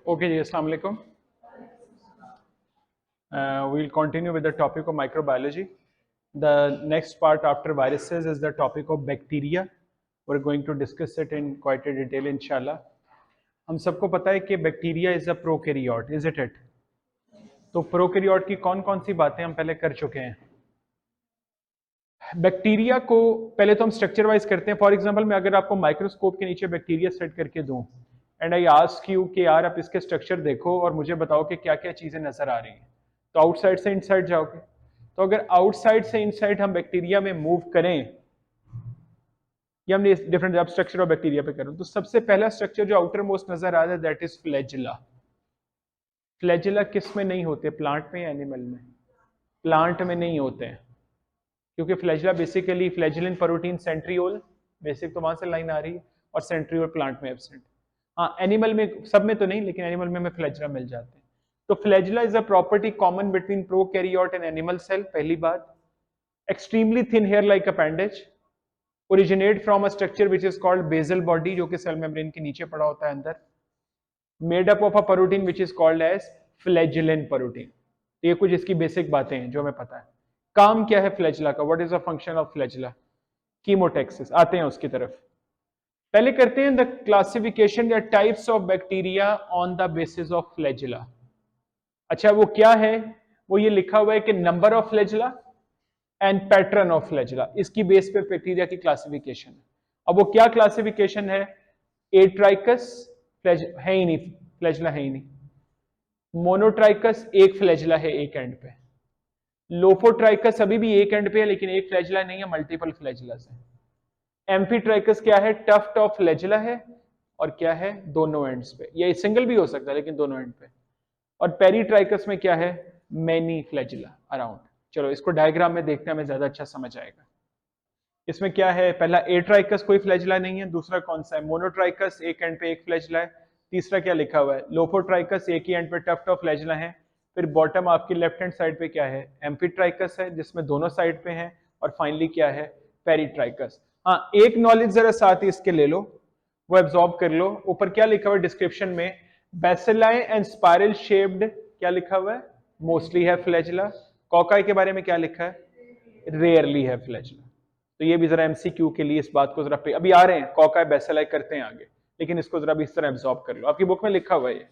Okay, ji, Assalamu alaikum. We'll continue with the topic of microbiology. The next part after viruses is the topic of bacteria. We're going to discuss it in quite a detail, inshallah. हम सबको पता है कि bacteria is a prokaryote, is it? तो prokaryote की कौन कौन सी बातें हम पहले कर चुके हैं? बैक्टीरिया को पहले तो हम स्ट्रक्चर वाइज करते हैं. फॉर एग्जांपल मैं अगर आपको माइक्रोस्कोप के नीचे बैक्टीरिया सेट करके दूं एंड आई आस्क यू कि यार आप इसके स्ट्रक्चर देखो और मुझे बताओ कि क्या क्या चीजें नजर आ रही हैं, तो आउटसाइड से इनसाइड जाओगे. तो अगर आउटसाइड से इनसाइड हम बैक्टीरिया में मूव करें या हमने डिफरेंट आप स्ट्रक्चर ऑफ बैक्टीरिया पे करें, तो सबसे पहला स्ट्रक्चर जो आउटर मोस्ट नजर आ रहा है दैट इज फ्लैजिला. फ्लैजिला किस में नहीं होते, प्लांट में या एनिमल में? प्लांट में नहीं होते हैं क्योंकि flagella basically flagellin protein centriole, basic तो वहां से लाइन आ रही है, और सेंट्रियोल प्लांट में एब्सेंट. हाँ एनिमल में, सब में तो नहीं, लेकिन एनिमल में हमें फ्लैजिला मिल जाते हैं. तो flagella is a property common between prokaryote and animal cell. पहली बात, extremely thin hair like appendage, originate from a structure which is called basal body, जो कि सेल मेम्ब्रेन के नीचे पड़ा होता है अंदर, made up of a protein which is called as flagellin protein. ये कुछ इसकी बेसिक बातें हैं जो हमें पता है. काम क्या है फ्लैजिला का, what is the function of flagella? Chemotaxis. आते हैं उसकी तरफ. पहले करते हैं द क्लासिफिकेशन या types of bacteria on the basis of flagella. अच्छा वो क्या है? वो ये लिखा हुआ है कि number of flagella and pattern of flagella, इसकी बेस पे बैक्टीरिया की क्लासिफिकेशन है. अब वो क्या क्लासिफिकेशन है? एट्राइकस है ही नहीं, फ्लैजिला है ही नहीं. मोनोट्राइकस एक फ्लैजिला है एक एंड पे. लोफोट्राइकस अभी भी एक एंड पे है लेकिन एक फ्लैजिला नहीं है, मल्टीपल फ्लैजिलास है. एम्फीट्राइकस क्या है? टफ्ट ऑफ फ्लैजिला है, और क्या है? दोनों एंड्स पे. ये सिंगल भी हो सकता है लेकिन दोनों एंड पे. और पेरीट्राइकस में क्या है? Many flagella around. चलो इसको डायग्राम में देखते हैं, हमें ज्यादा अच्छा समझ आएगा. इसमें क्या है? पहला एट्राइकस कोई फ्लैजिला नहीं है. दूसरा कौन सा है? मोनोट्राइकस एक एंड पे एक फ्लैजिला है. तीसरा क्या लिखा हुआ है? लोफोट्राइकस एक ही एंड पे टफ्ट ऑफ फ्लैजिला है. फिर बॉटम आपकी लेफ्ट हैंड साइड पे क्या है? एम्फीट्राइकस है जिसमें दोनों साइड पे हैं. और फाइनली क्या है? पेरीट्राइकस. हाँ एक नॉलेज जरा साथ ही इसके ले लो, वो एब्जॉर्ब कर लो. ऊपर क्या लिखा हुआ है डिस्क्रिप्शन में? बेसिलाई एंड स्पाइरल शेप्ड, क्या लिखा हुआ है? मोस्टली है फ्लैजिला. कॉकाई के बारे में क्या लिखा है? रेयरली है फ्लैजिला. तो ये भी जरा एमसीक्यू के लिए इस बात को जरा पे अभी आ रहे हैं, कॉकाई बेसिलाई करते हैं आगे, लेकिन इसको जरा भी इस तरह एब्जॉर्ब कर लो. आपकी बुक में लिखा हुआ है ये.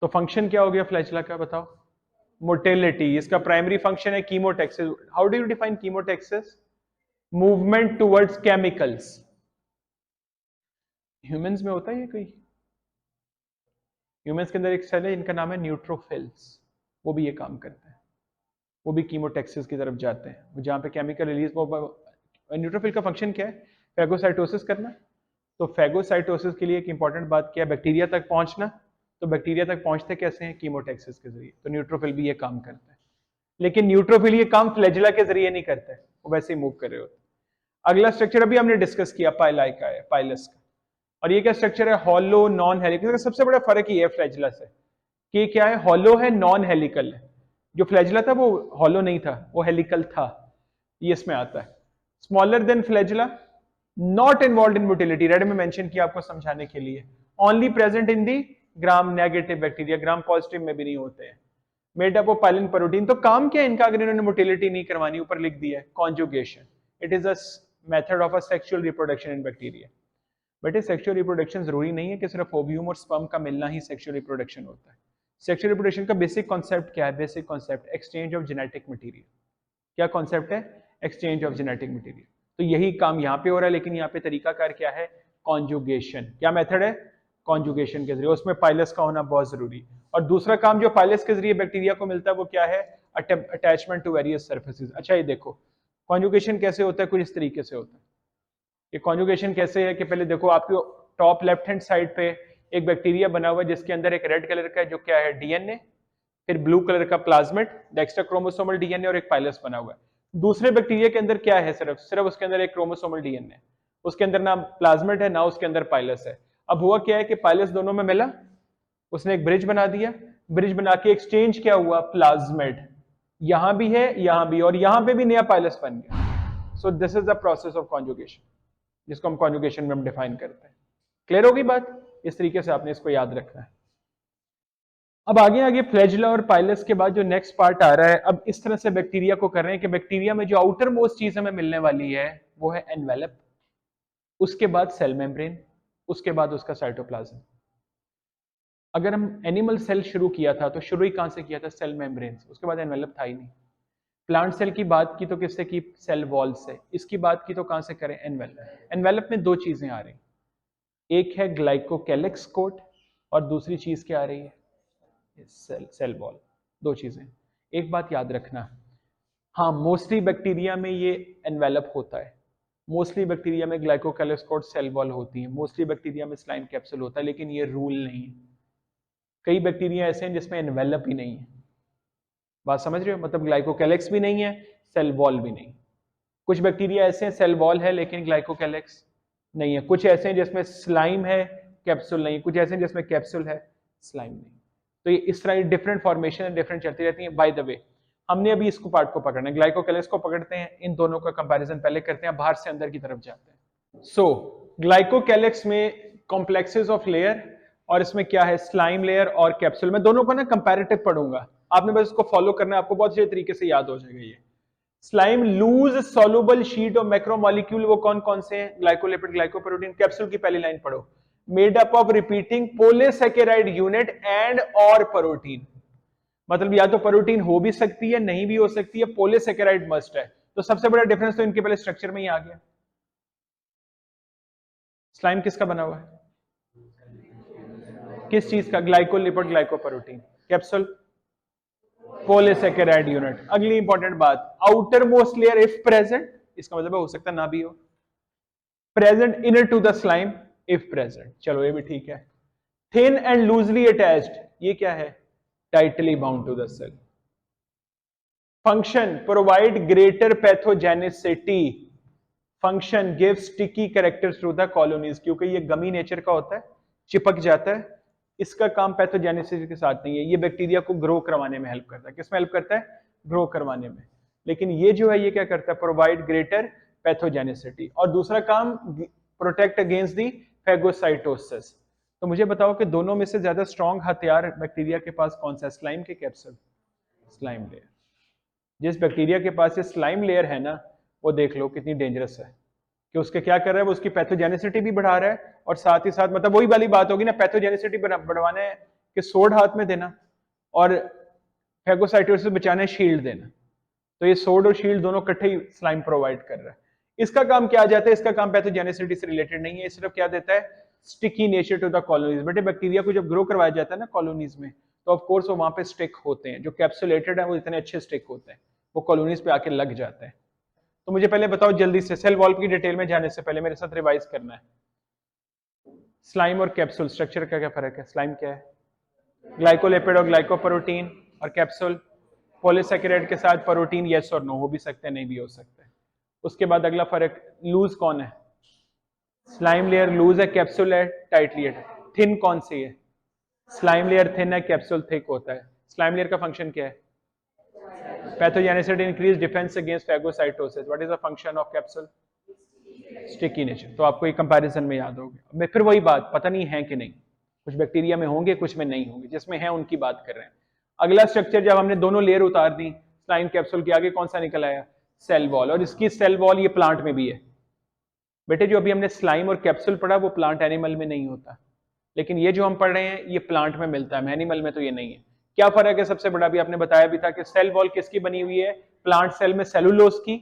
तो फंक्शन क्या हो गया फ्लैजिला का, बताओ? मोटेलिटी. इसका प्राइमरी फंक्शन है chemotaxis. How do you define chemotaxis? Movement towards chemicals. Humans में होता है ये कोई? ह्यूमंस के अंदर एक सेल है जिनका नाम है न्यूट्रोफिल्स, वो भी ये काम करते हैं. वो भी कीमोटैक्सिस की तरफ जाते हैं, वो जहाँ पे केमिकल रिलीज. न्यूट्रोफिल का फंक्शन क्या है? फैगोसाइटोसिस करना. तो फैगोसाइटोसिस के लिए एक इंपॉर्टेंट बात क्या है? बैक्टीरिया तक पहुंचना. तो बैक्टीरिया तक पहुंचते कैसे हैं? कीमोटैक्सिस के जरिए. तो न्यूट्रोफिल भी ये काम करता है, लेकिन न्यूट्रोफिल ये काम फ्लैजिला के जरिए नहीं करता है, वो वैसे ही मूव कर रहे होते हैं. अगला स्ट्रक्चर अभी हमने डिस्कस किया, पाइलाई का है, पाइलस का. और ये क्या स्ट्रक्चर है? Hollow non helical. सबसे बड़ा फर्क ये है फ्लैजिला से कि क्या है? हॉलो है, नॉन हेलिकल है. जो फ्लैजिला था वो हॉलो नहीं था, वो हेलिकल था. ये इसमें आता है. Smaller than flagella, not involve in motility. Red में मेंशन किया आपको समझाने के लिए. Only present in the gram negative bacteria, gram positive में भी नहीं होते हैं. Made up of pilin protein. तो काम क्या है इनका अगर इन्होंने मोटिलिटी नहीं करवानी? ऊपर लिख दिया है conjugation. It is a method of a sexual reproduction in bacteria. But ये सेक्सुअल रिप्रोडक्शन जरूरी नहीं है कि सिर्फ ओव्यूम और स्पर्म का मिलना ही सेक्सुअल रिप्रोडक्शन होता है. सेक्सुअल रिप्रोडक्शन का बेसिक कॉन्सेप्ट क्या है? Basic concept exchange of genetic material. क्या कॉन्सेप्ट है? Exchange of genetic material. तो यही काम यहाँ पे हो रहा है, लेकिन यहाँ पे तरीकाकार क्या है? कॉन्जुगेशन. क्या मेथड है? कॉन्जुगेशन के जरिए. उसमें पाइलस का होना बहुत जरूरी. और दूसरा काम जो पाइलस के जरिए बैक्टीरिया को मिलता है वो क्या है? Attachment to various surfaces. अच्छा ये देखो कॉन्जुगेशन कैसे होता है, कुछ इस तरीके से होता है. ये कॉन्जुगेशन कैसे है कि पहले देखो आपके टॉप लेफ्ट हैंड साइड पे एक बैक्टीरिया बना हुआ है जिसके अंदर एक रेड कलर का है जो क्या है? डीएनए. फिर ब्लू कलर का प्लाज्मिड, एक्स्ट्रा क्रोमोसोमल डीएनए, और एक पाइलस बना हुआ है. दूसरे बैक्टीरिया के अंदर क्या है? सिर्फ सिर्फ उसके अंदर एक क्रोमोसोमल डीएनए, उसके अंदर ना प्लाज्मिड है ना उसके अंदर पाइलस है. अब हुआ क्या है कि पाइलस दोनों में मिला, उसने एक ब्रिज बना दिया. ब्रिज बना के एक्सचेंज क्या हुआ? प्लाज्मिड. यहां भी है यहां भी, और यहां पे भी नया पाइलस बन गया. So this is the process of conjugation, जिसको हम कॉन्जुगेशन में हम डिफाइन करते हैं. क्लियर होगी बात? इस तरीके से आपने इसको याद रखना है. अब आगे आगे फ्लैजिला और पाइलस के बाद जो नेक्स्ट पार्ट आ रहा है, अब इस तरह से बैक्टीरिया को कर रहे हैं कि बैक्टीरिया में जो आउटर मोस्ट चीज हमें मिलने वाली है वो है एनवेलप, उसके बाद सेल मेम्ब्रेन, उसके बाद उसका साइटोप्लाज्म। अगर हम एनिमल सेल शुरू किया था तो शुरू ही कहां से किया था? सेल मेम्ब्रेन से, उसके बाद एनवेलप था ही नहीं। प्लांट सेल की बात की तो किससे की? सेल वॉल से। इसकी बात की तो कहां से करें? एनवेलप। एनवेलप में दो चीजें आ रही, एक है ग्लाइकोकेलिक्स कोट और दूसरी चीज क्या आ रही है? Cell wall. दो चीजें। एक बात याद रखना, हाँ मोस्टली बैक्टीरिया में ये एनवेलप होता है, मोस्टली बैक्टीरिया में ग्लाइकोकेलिक्स कोट सेल वॉल होती है, मोस्टली बैक्टीरिया में स्लाइम कैप्सूल होता है, लेकिन ये रूल नहीं है। कई बैक्टीरिया ऐसे हैं जिसमें एनवेलप ही नहीं है। बात समझ रहे हो? मतलब ग्लाइकोकेलिक्स भी नहीं है, सेल वॉल भी नहीं। कुछ बैक्टीरिया ऐसे हैं सेल वॉल है लेकिन ग्लाइकोकेलिक्स नहीं है, कुछ ऐसे हैं जिसमें स्लाइम है कैप्सूल नहीं, कुछ ऐसे हैं जिसमें कैप्सूल है स्लाइम नहीं। तो ये इस तरह डिफरेंट फॉर्मेशन डिफरेंट चलती रहती है। बाय द वे, हमने अभी इसको पार्ट को पकड़ना है, ग्लाइकोकेलिक्स को पकड़ते हैं, इन दोनों का कंपैरिजन पहले करते हैं, बाहर से अंदर की तरफ जाते हैं। सो ग्लाइकोकेलिक्स में कॉम्प्लेक्सेस ऑफ लेयर, और इसमें क्या है? स्लाइम लेयर और कैप्सूल। मैं दोनों को ना कंपैरेटिव पढ़ूंगा, आपने बस इसको फॉलो करना है, आपको बहुत अच्छे तरीके से याद हो जाएगा ये। स्लाइम लूज सॉल्युबल शीट और मैक्रोमोलिक्यूल, वो कौन कौन से हैं? Glycolipid, glycoprotein. कैप्सूल की पहली लाइन पढ़ो, made up of repeating polysaccharide unit and और प्रोटीन। मतलब या तो प्रोटीन हो भी सकती है, नहीं भी हो सकती है, पॉलीसैकेराइड मस्ट है। तो सबसे बड़ा डिफरेंस तो इनके पहले स्ट्रक्चर में ही आ गया। स्लाइम किसका बना हुआ है? किस चीज का? Glycolipid, glycoprotein. Capsule polysaccharide unit. अगली इंपॉर्टेंट बात, outer most layer if present, इसका मतलब हो सकता ना भी हो। Present inner to the slime if present, चलो ये भी ठीक है। थिन एंड लूजली अटैच्ड, ये क्या है? Tightly bound to the cell. Function provide greater pathogenicity, function give sticky characters to the colonies, क्योंकि ये गमी नेचर का होता है, चिपक जाता है। इसका काम पैथोजेनेसिस के साथ नहीं है, ये बैक्टीरिया को ग्रो करवाने में हेल्प करता है। किसमें हेल्प करता है? ग्रो करवाने में। लेकिन ये जो है ये क्या करता है? Provide greater pathogenicity. और दूसरा काम, प्रोटेक्ट अगेंस्ट दी फैगोसाइटोसिस। तो मुझे बताओ कि दोनों में से ज्यादा स्ट्रॉन्ग हथियार बैक्टीरिया के पास कौन सा है? स्लाइम के कैप्सूल? Slime layer. जिस बैक्टीरिया के पास ये स्लाइम लेयर है ना, वो देख लो कितनी डेंजरस है, कि उसके क्या कर रहा है? वो उसकी पैथोजेनिसिटी भी बढ़ा रहा है, और साथ ही साथ मतलब वही वाली बात होगी ना, पैथोजेनिसिटी बढ़वाने के सोड हाथ में देना और फैगोसाइटोसिस से बचाने शील्ड देना। तो ये सोड और शील्ड दोनों इकट्ठे ही स्लाइम प्रोवाइड कर रहा है। इसका काम क्या आ जाता है? इसका काम पैथोजेनिसिटी से रिलेटेड नहीं है, सिर्फ क्या देता है? Sticky nature to the colonies. बेटे बैक्टीरिया को जब ग्रो करवाया जाता है ना कॉलोनीज में, तो ऑफ कोर्स वो वहां पे स्टिक होते हैं, जो कैप्सुलेटेड है वो इतने अच्छे स्टिक होते हैं, वो कॉलोनीज पे आके लग जाते हैं। तो मुझे पहले बताओ जल्दी से, सेल वॉल की डिटेल में जाने से पहले मेरे साथ रिवाइज करना है। स्लाइम और कैप्सूल स्ट्रक्चर का क्या फर्क है? स्लाइम क्या है? ग्लाइकोलिपिड और ग्लाइकोप्रोटीन, और कैप्सूल पॉलीसैकेराइड के साथ प्रोटीन, यस और नो, हो भी सकते हैं नहीं भी हो सकते। उसके बाद अगला फर्क, लूज कौन है? स्लाइम लेयर लूज है, कैप्सूल है टाइटली है। थिन कौन सी है? स्लाइम लेयर थिन है, कैप्सूल थिक होता है। स्लाइम लेयर का फंक्शन क्या है? Pathogenicity increase, defence against phagocytosis. What is the function of capsule? Sticky nature. तो आपको ये कंपैरिजन में याद होगा। मैं फिर वही बात, पता नहीं है कि नहीं, कुछ बैक्टीरिया में होंगे कुछ में नहीं होंगे, जिसमें है उनकी बात कर रहे हैं। अगला स्ट्रक्चर, जब हमने दोनों लेयर उतार दी स्लाइम कैप्सूल के, आगे कौन सा निकल आया? Cell wall. और इसकी सेल वॉल ये प्लांट में भी है। बेटे जो अभी हमने स्लाइम और कैप्सूल पढ़ा वो प्लांट एनिमल में नहीं होता, लेकिन ये जो हम पढ़ रहे हैं ये प्लांट में मिलता है, एनिमल में तो ये नहीं है। क्या फर्क है? सबसे बड़ा भी आपने बताया भी था कि सेल वॉल किसकी बनी हुई है? प्लांट सेल में सेलुलोज की।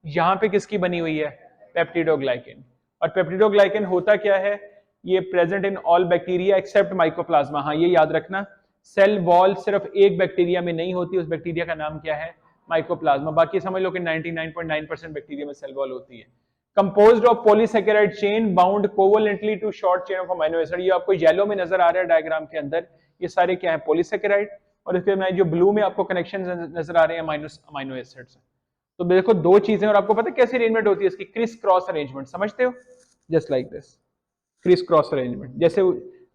यहां पे किसकी बनी हुई है? पेप्टिडोग्लाइकेन। और पेप्टिडोग्लाइकेन होता क्या है? ये present in all bacteria except mycoplasma. हाँ ये याद रखना, सेल वॉल सिर्फ एक बैक्टीरिया में नहीं होती, उस बैक्टीरिया का नाम क्या है? माइकोप्लाज्मा। बाकी समझ लो कि 99.9% बैक्टीरिया में सेल वॉल होती है। Composed of polysaccharide chain bound covalently to short chain of amino acid. ये आपको येलो में नजर आ रहा है डायग्राम के अंदर, ये सारे क्या है? पॉलीसैकेराइड। और इसके में जो ब्लू में आपको कनेक्शन नजर आ रहे हैं अमीनो एसिड से। तो देखो दो चीजें, और आपको पता है कैसी अरेंजमेंट होती है इसकी? क्रिस क्रॉस अरेंजमेंट, समझते हो? Just like this, criss cross arrangement. जैसे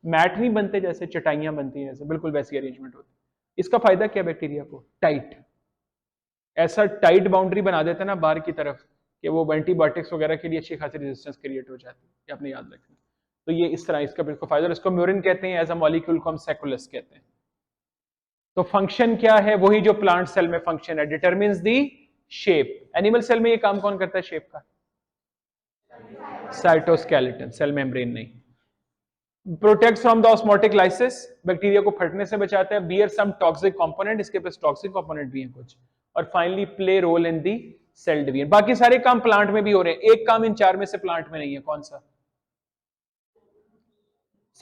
मैट नहीं बनते, जैसे चटाइयां बनती हैं, जैसे बिल्कुल वैसी अरेंजमेंट होती है। इसका फायदा क्या बैक्टीरिया को? टाइट, ऐसा टाइट बाउंड्री बना देता है ना बाहर की तरफ, कि वो एंटीबायोटिक्स वगैरह के लिए अच्छी खासी रेजिस्टेंस क्रिएट हो जाती है, ये आपने याद रखना। तो ये इस तरह इसका बिल्कुल फायदा, और इसको म्यूरिन कहते हैं, एज अ मॉलिक्यूल को हम सेकुलस कहते हैं। तो फंक्शन क्या है? वही जो प्लांट सेल में फंक्शन है, डिटरमिन्स दी शेप। एनिमल सेल में ये काम कौन करता है शेप का? साइटोस्केलेटन, सेल मेम्ब्रेन नहीं। Protect from the osmotic lysis, bacteria को फटने से बचाता है। बियर सम टॉक्सिक कंपोनेंट, इसके पास टॉक्सिक कंपोनेंट भी हैं कुछ। और finally play role in the cell division. बाकी सारे काम प्लांट में भी हो रहे हैं, एक काम इन चार में से प्लांट में नहीं है, कौन सा?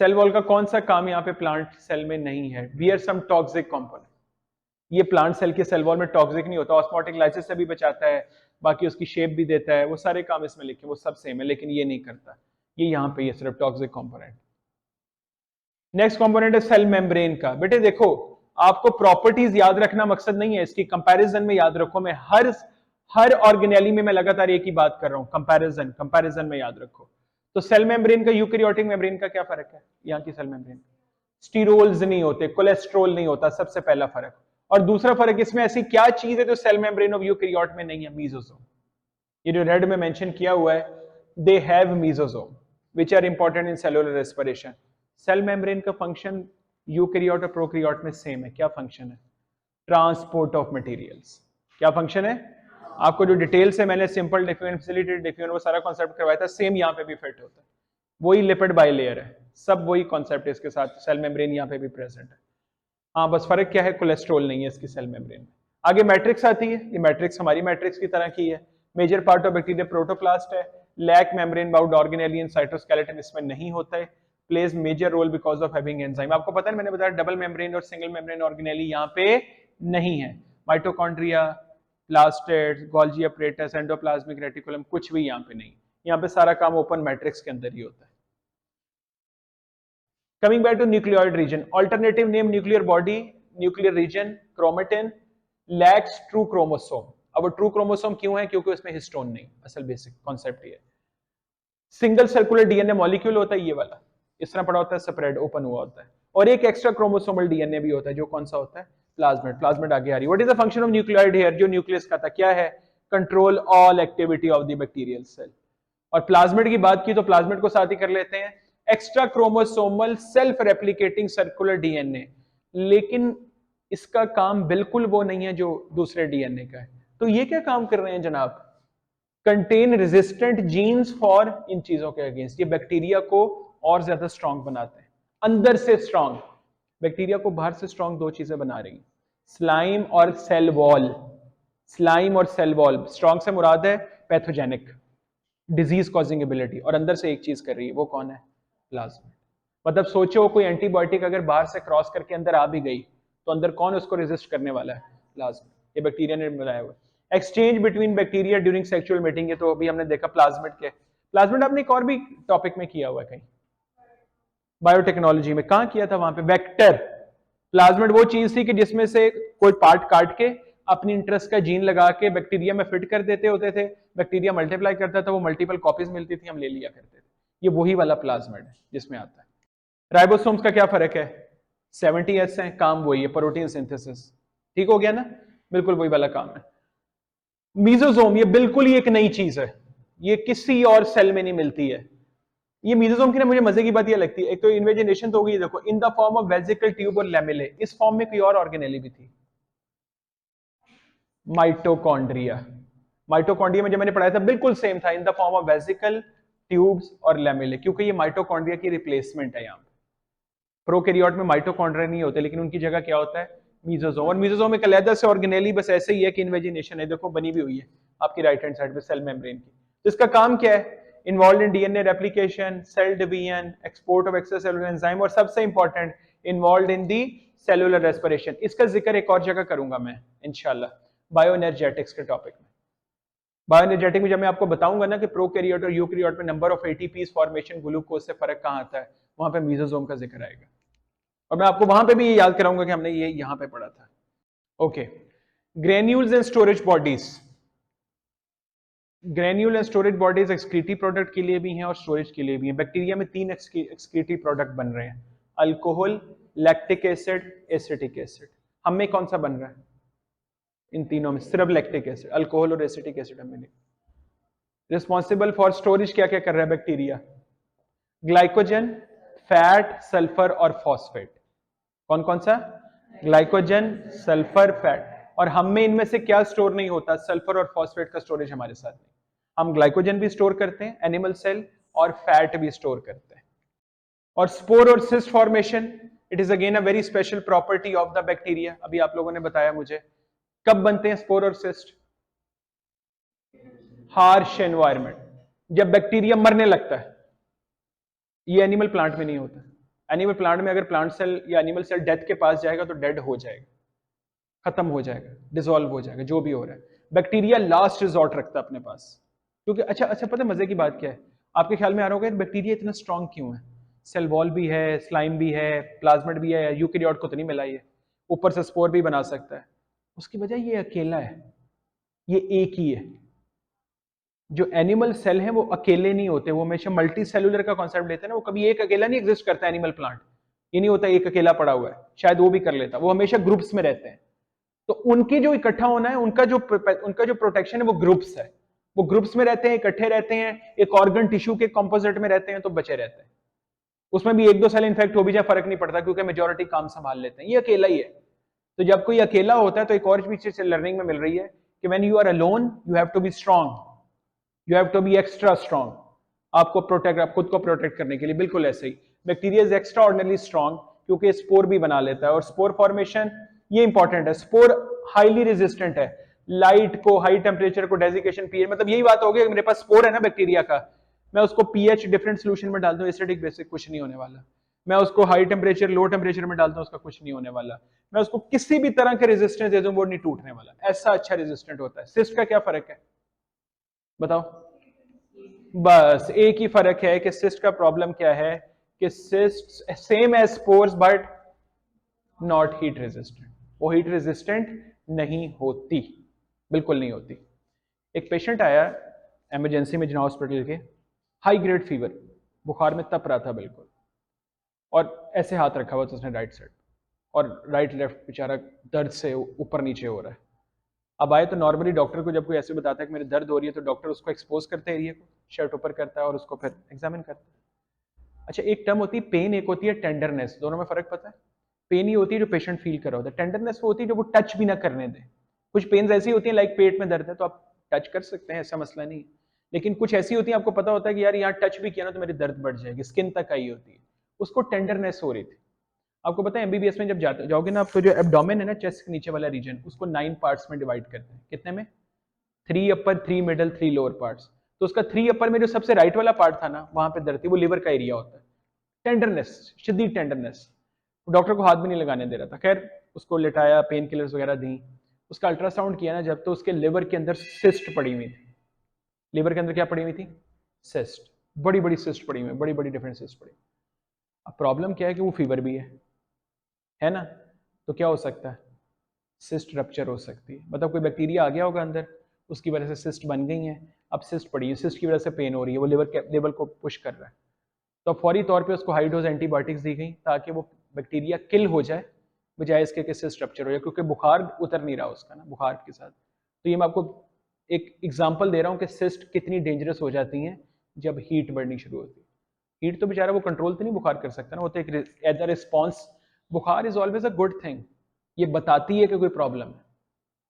सेल वॉल का कौन सा काम यहाँ पे प्लांट सेल में नहीं है? बियर सम टॉक्सिक कंपोनेंट। ये प्लांट सेल के सेल वॉल में टॉक्सिक नहीं होता, ऑस्मोटिक लाइसिस से भी बचाता है, बाकी उसकी शेप भी देता है, वो सारे काम इसमें लिखे, वो सब सेम है, लेकिन ये नहीं करता। ये यहाँ पे ये सिर्फ टॉक्सिक कंपोनेंट। नेक्स्ट कंपोनेंट है सेल मेम्ब्रेन का। बेटे देखो, आपको प्रॉपर्टीज याद रखना मकसद नहीं है इसकी, कंपैरिजन में याद रखो। मैं हर ऑर्गेनेली में मैं लगातार एक ही बात कर रहा हूं, कंपैरिजन में याद रखो। तो सेल मेम्ब्रेन का यूकैरियोटिक मेम्ब्रेन का क्या फर्क है? यहाँ की सेल मेम्ब्रेन, स्टीरोल्स नहीं होते, कोलेस्ट्रॉल नहीं होता, सबसे पहला फर्क। और दूसरा फर्क, इसमें ऐसी क्या चीज है जो सेल मेम्ब्रेन ऑफ यूकैरियोट में नहीं है? मीजोसोम। ये जो रेड में मेंशन किया हुआ है, they have mesosome which are important in cellular respiration. Cell membrane का फंक्शन यूकैरियोट और प्रोकैरियोट में सेम है। क्या फंक्शन है? Transport of materials. क्या फंक्शन है? आपको जो डिटेल से मैंने सिंपल डिफ्यूजन, फैसिलिटेटेड डिफ्यूजन, वो सारा कॉन्सेप्ट करवाया था, सेम यहाँ पे भी फिट होता है। वही लिपिड बाइलेयर है, सब वही कॉन्सेप्ट है इसके साथ। सेल मेम्ब्रेन यहाँ पे भी प्रेजेंट है। हाँ, बस फर्क क्या है? कोलेस्ट्रॉल नहीं है इसकी सेल मेम्ब्रेन में। आगे मैट्रिक्स आती है, ये मैट्रिक्स हमारी मैट्रिक्स की तरह की है। Major part of bacteria protoplast है। Lack membrane bound organelle and cytoskeleton इसमें नहीं होता है। Plays major role because of having enzyme. आपको पता है, मैंने बताया डबल मेम्ब्रेन और सिंगल मेम्ब्रेन ऑर्गेनेली यहाँ पे नहीं है। Mitochondria, plastids, Golgi apparatus, endoplasmic reticulum, कुछ भी यहाँ पे नहीं। यहाँ पे सारा काम ओपन मैट्रिक्स के अंदर ही होता है। Coming back to nucleoid region, alternative name nuclear body, nuclear region, chromatin, lacks true chromosome. अब ट्रू क्रोमोसोम क्यों है? क्योंकि उसमें हिस्टोन नहीं। असल बेसिक कॉन्सेप्ट ये है। सिंगल सर्कुलर डीएनए मॉलिक्यूल होता है ये वाला, इस तरह पड़ा होता है, सेपरेट ओपन हुआ होता है। और एक एक्स्ट्रा क्रोमोसोमल डीएनए भी होता है, जो कौन सा होता है? प्लाज्मिड। प्लाज्मिड आगे आ रही है। What is the function of nucleoid here? जो न्यूक्लियस का था, क्या है? Control all activity of the bacterial cell. और प्लाज्मिड की बात की तो प्लाज्मिड को साथ ही कर लेते हैं। Extra chromosomal self replicating circular DNA, लेकिन इसका काम बिल्कुल वो नहीं है जो दूसरे डीएनए का है। तो ये क्या काम कर रहे हैं जनाब? कंटेन रेजिस्टेंट जीन्स फॉर इन चीजों के अगेंस्ट। ये बैक्टीरिया को और ज्यादा स्ट्रांग बनाते हैं, अंदर से स्ट्रांग। बैक्टीरिया को बाहर से स्ट्रांग दो चीजें बना रही हैं, स्लाइम और सेल वॉल। स्लाइम और सेल वॉल, स्ट्रांग से मुराद है पैथोजेनिक, डिजीज कॉजिंग एबिलिटी, और अंदर से एक चीज कर रही है, वो कौन है? प्लाज्मिड। मतलब सोचो, कोई एंटीबायोटिक अगर बाहर से क्रॉस करके अंदर आ भी गई तो अंदर कौन उसको रेजिस्ट करने वाला है? प्लाज्मिड। ये बैक्टीरिया ने बनाया हुआ है। Exchange between bacteria during sexual meeting, ये तो अभी हमने देखा प्लाज्मिड के। प्लाज्मिड आपने एक और भी टॉपिक में किया हुआ है कहीं, बायोटेक्नोलॉजी में। कहां किया था? वहां पे वेक्टर। प्लाज्मिड वो चीज थी कि जिसमें से कोई पार्ट काट के अपनी इंटरेस्ट का जीन लगा के बैक्टीरिया में फिट कर देते होते थे, बैक्टीरिया मल्टीप्लाई करता था, वो मल्टीपल कॉपीज मिलती थी, हम ले लिया करते थे। ये वही वाला प्लाज्मिड है जिसमें आता है। राइबोसोम्स का क्या फर्क है? 70S है, काम वही है, प्रोटीन सिंथेसिस। ठीक हो गया ना? बिल्कुल वही वाला काम है। मीजोसोम ये बिल्कुल ही एक नई चीज है, ये किसी और सेल में नहीं मिलती है। ये मीजोसोम की ना मुझे मजे की बात ये लगती है, एक तो इन्वेजिनेशन तो होगी, देखो in the form of vesicle tube और लैमेले। इस फॉर्म में कोई और ऑर्गेनेली भी थी, माइटोकॉन्ड्रिया। माइटोकॉन्ड्रिया में जब मैंने पढ़ाया था बिल्कुल सेम था, in the form of vesicle tubes और लैमेले, क्योंकि ये माइटोकॉन्ड्रिया की रिप्लेसमेंट है। यहाँ पे प्रोकैरियोट में माइटोकॉन्ड्रिया नहीं होते, लेकिन उनकी जगह क्या होता है? मीजोसोम। और मीजोसोम एक अलग से ऑर्गेनेली बस ऐसे ही है कि इन्वेजिनेशन है, देखो बनी भी हुई है आपकी राइट हैंड साइड पे सेल मेम्ब्रेन की। तो इसका काम क्या है? Involve in DNA replication, cell division, export of extra cellular enzyme, और सबसे important involve in the cellular respiration. इसका जिक्र एक और जगह करूंगा मैं इंशाल्लाह, बायोएनर्जेटिक्स के टॉपिक में। बायोएनर्जेटिक में जब मैं आपको बताऊंगा ना कि प्रोकैरियोट और यूकैरियोट में number of ATPs formation, glucose से फर्क कहां आता है, वहां पे मीजोसोम का जिक्र आएगा। और मैं आपको वहां पे भी ये याद कराऊंगा कि हमने ये यहां पे पढ़ा था। Okay, granules and storage bodies. Granule and storage bodies excretive product के लिए भी हैं और स्टोरेज के लिए भी हैं। बैक्टीरिया में 3 एक्सक्रीटिव प्रोडक्ट बन रहे हैं, alcohol, lactic acid, acetic acid. हम में कौन सा बन रहा है? इन तीनों में सिर्फ लैक्टिक एसिड, अल्कोहल और एसिटिक एसिड हमें नहीं। रिस्पॉन्सिबल फॉर स्टोरेज क्या क्या कर रहा है बैक्टीरिया? ग्लाइकोजन, फैट, सल्फर और फॉस्फेट। कौन कौन सा? Glycogen, sulphur, fat. और हम में इनमें से क्या स्टोर नहीं होता? सल्फर और फॉस्फेट का स्टोरेज हमारे साथ नहीं। हम ग्लाइकोजन भी स्टोर करते हैं एनिमल सेल, और फैट भी स्टोर करते हैं। और स्पोर और cyst formation, it is again a very special property of the bacteria. अभी आप लोगों ने बताया मुझे, कब बनते हैं स्पोर और सिस्ट? हार्श एनवायरमेंट, जब बैक्टीरिया मरने लगता है। ये एनिमल प्लांट में नहीं होता। एनिमल प्लांट में अगर प्लांट सेल या एनिमल सेल डेथ के पास जाएगा तो डेड हो जाएगा, खत्म हो जाएगा, डिसॉल्व हो जाएगा, जो भी हो रहा है। बैक्टीरिया लास्ट रिजॉर्ट रखता है अपने पास, क्योंकि अच्छा अच्छा पता है मजे की बात क्या है? आपके ख्याल में आ रहा होगा बैक्टीरिया इतना स्ट्रांग क्यों है? सेल वॉल भी है, स्लाइम भी है, प्लाज्मिड भी है, यूकेरियोट को तो नहीं मिला ये, ऊपर से स्पोर भी बना सकता है। उसकी वजह ये अकेला है, ये एक ही है। जो एनिमल सेल हैं वो अकेले नहीं होते, वो हमेशा मल्टी सेलुलर का कॉन्सेप्ट लेते हैं ना, वो कभी एक अकेला नहीं एग्जिस्ट करता एनिमल प्लांट। ये नहीं होता एक अकेला पड़ा हुआ है, शायद वो भी कर लेता, वो हमेशा ग्रुप्स में रहते हैं। तो उनकी जो इकट्ठा होना है, उनका जो प्रोटेक्शन है वो ग्रुप्स है। वो ग्रुप्स में रहते हैं, इकट्ठे रहते हैं, एक ऑर्गन टिश्यू के कॉम्पोजिट में रहते हैं, तो बचे रहते हैं। उसमें भी एक दो सेल इन्फेक्ट हो भी जाए फर्क नहीं पड़ता, क्योंकि मेजोरिटी काम संभाल लेते हैं। ये अकेला ही है। तो जब कोई अकेला होता है तो एक और भी चीज लर्निंग में मिल रही है कि when you are alone you have to be strong, you have to be extra strong. आपको प्रोटेक्ट, आप खुद को प्रोटेक्ट करने के लिए। बिल्कुल ऐसे ही bacteria is extraordinary strong, क्योंकि स्पोर भी बना लेता है। और स्पोर फॉर्मेशन ये इंपॉर्टेंट है। स्पोर हाईली रेजिस्टेंट है लाइट को, हाई टेम्परेचर को, डेजिकेशन पीएच। मतलब यही बात हो गई, मेरे पास स्पोर है ना बैक्टीरिया का, मैं उसको पीएच डिफरेंट सोल्यूशन में डाल दूं, एसिडिक बेसिक, कुछ नहीं होने वाला। मैं उसको हाई टेम्परेचर लो टेम्परेचर में डालता हूं, उसका कुछ नहीं होने वाला। मैं उसको किसी भी तरह के रेजिस्टेंस दे दूं, वो नहीं टूटने वाला। ऐसा अच्छा रेजिस्टेंट होता है। सिस्ट का क्या फर्क है बताओ? बस एक ही फर्क है कि सिस्ट का प्रॉब्लम क्या है कि cyst same as spores but not heat resistant. वो हीट रेजिस्टेंट नहीं होती, बिल्कुल नहीं होती। एक पेशेंट आया इमरजेंसी में जना हॉस्पिटल के, हाई ग्रेड फीवर, बुखार में तप रहा था बिल्कुल, और ऐसे हाथ रखा हुआ था उसने राइट साइड, और राइट लेफ्ट बेचारा दर्द से ऊपर नीचे हो रहा है। अब आए तो नॉर्मली डॉक्टर को जब कोई ऐसे बताता है कि मेरे दर्द हो रही है, तो डॉक्टर उसको एक्सपोज करते हैं एरिया को, शर्ट ऊपर करता है और उसको फिर एग्जामिन करता है। अच्छा, एक टर्म होती है पेन, एक होती है टेंडरनेस। दोनों में फर्क पता है? पेन ही होती है जो पेशेंट फील कर रहा होता है, टेंडरनेस वो होती है जो वो टच भी ना करने दे। कुछ पेन ऐसी होती है, लाइक पेट में दर्द है तो आप टच कर सकते हैं, ऐसा मसला नहीं। लेकिन कुछ ऐसी होती है आपको पता होता है कि यार यहाँ टच भी किया ना तो मेरी दर्द बढ़ जाएगी, स्किन तक आई होती है, उसको टेंडरनेस हो रही थी। आपको पता है एमबीबीएस में जब जाओगे ना, आप तो जो एब्डोमेन है ना, चेस्ट के नीचे वाला रीजन, उसको 9 पार्ट्स में डिवाइड करते हैं। कितने में? 3 अपर, 3 मिडल, 3 लोअर पार्ट्स। तो उसका 3 अपर में जो सबसे राइट वाला पार्ट था ना, वहां पे दर्द थी, वो लिवर का एरिया होता है। टेंडरनेस, शदीद टेंडरनेस। डॉक्टर को हाथ भी नहीं लगाने दे रहा था। खैर उसको लेटाया, पेन किलर्स वगैरह दी। उसका अल्ट्रासाउंड किया ना जब, तो उसके लिवर के अंदर सिस्ट पड़ी हुई थी। लिवर के अंदर क्या पड़ी हुई थी? सिस्ट, बड़ी बड़ी सिस्ट पड़ी हुई है, बड़ी बड़ी डिफरेंट सिस्ट पड़ी। अब प्रॉब्लम क्या है कि वो फीवर भी है ना? तो क्या हो सकता है? सिस्ट रप्चर हो सकती है। मतलब कोई बैक्टीरिया आ गया होगा अंदर, उसकी वजह से सिस्ट बन गई है। अब सिस्ट पड़ी है, सिस्ट की वजह से पेन हो रही है, वो लिवर को पुश कर रहा है। तो फौरी तौर पे उसको हाई डोज एंटीबायोटिक्स दी गई ताकि वो बैक्टीरिया किल हो जाए, बजाय इसके कि सिस्ट रप्चर हो जाए, क्योंकि बुखार उतर नहीं रहा उसका ना, बुखार के साथ। तो ये मैं आपको एक एग्जांपल दे रहा हूँ कि सिस्ट कितनी डेंजरस हो जाती हैं जब हीट बढ़नी शुरू होती है। हीट तो बेचारा वो कंट्रोल तो नहीं बुखार कर सकता ना, वो तो एक एज अ रिस्पॉन्स। बुखार is always a good thing, ये बताती है कि कोई प्रॉब्लम है।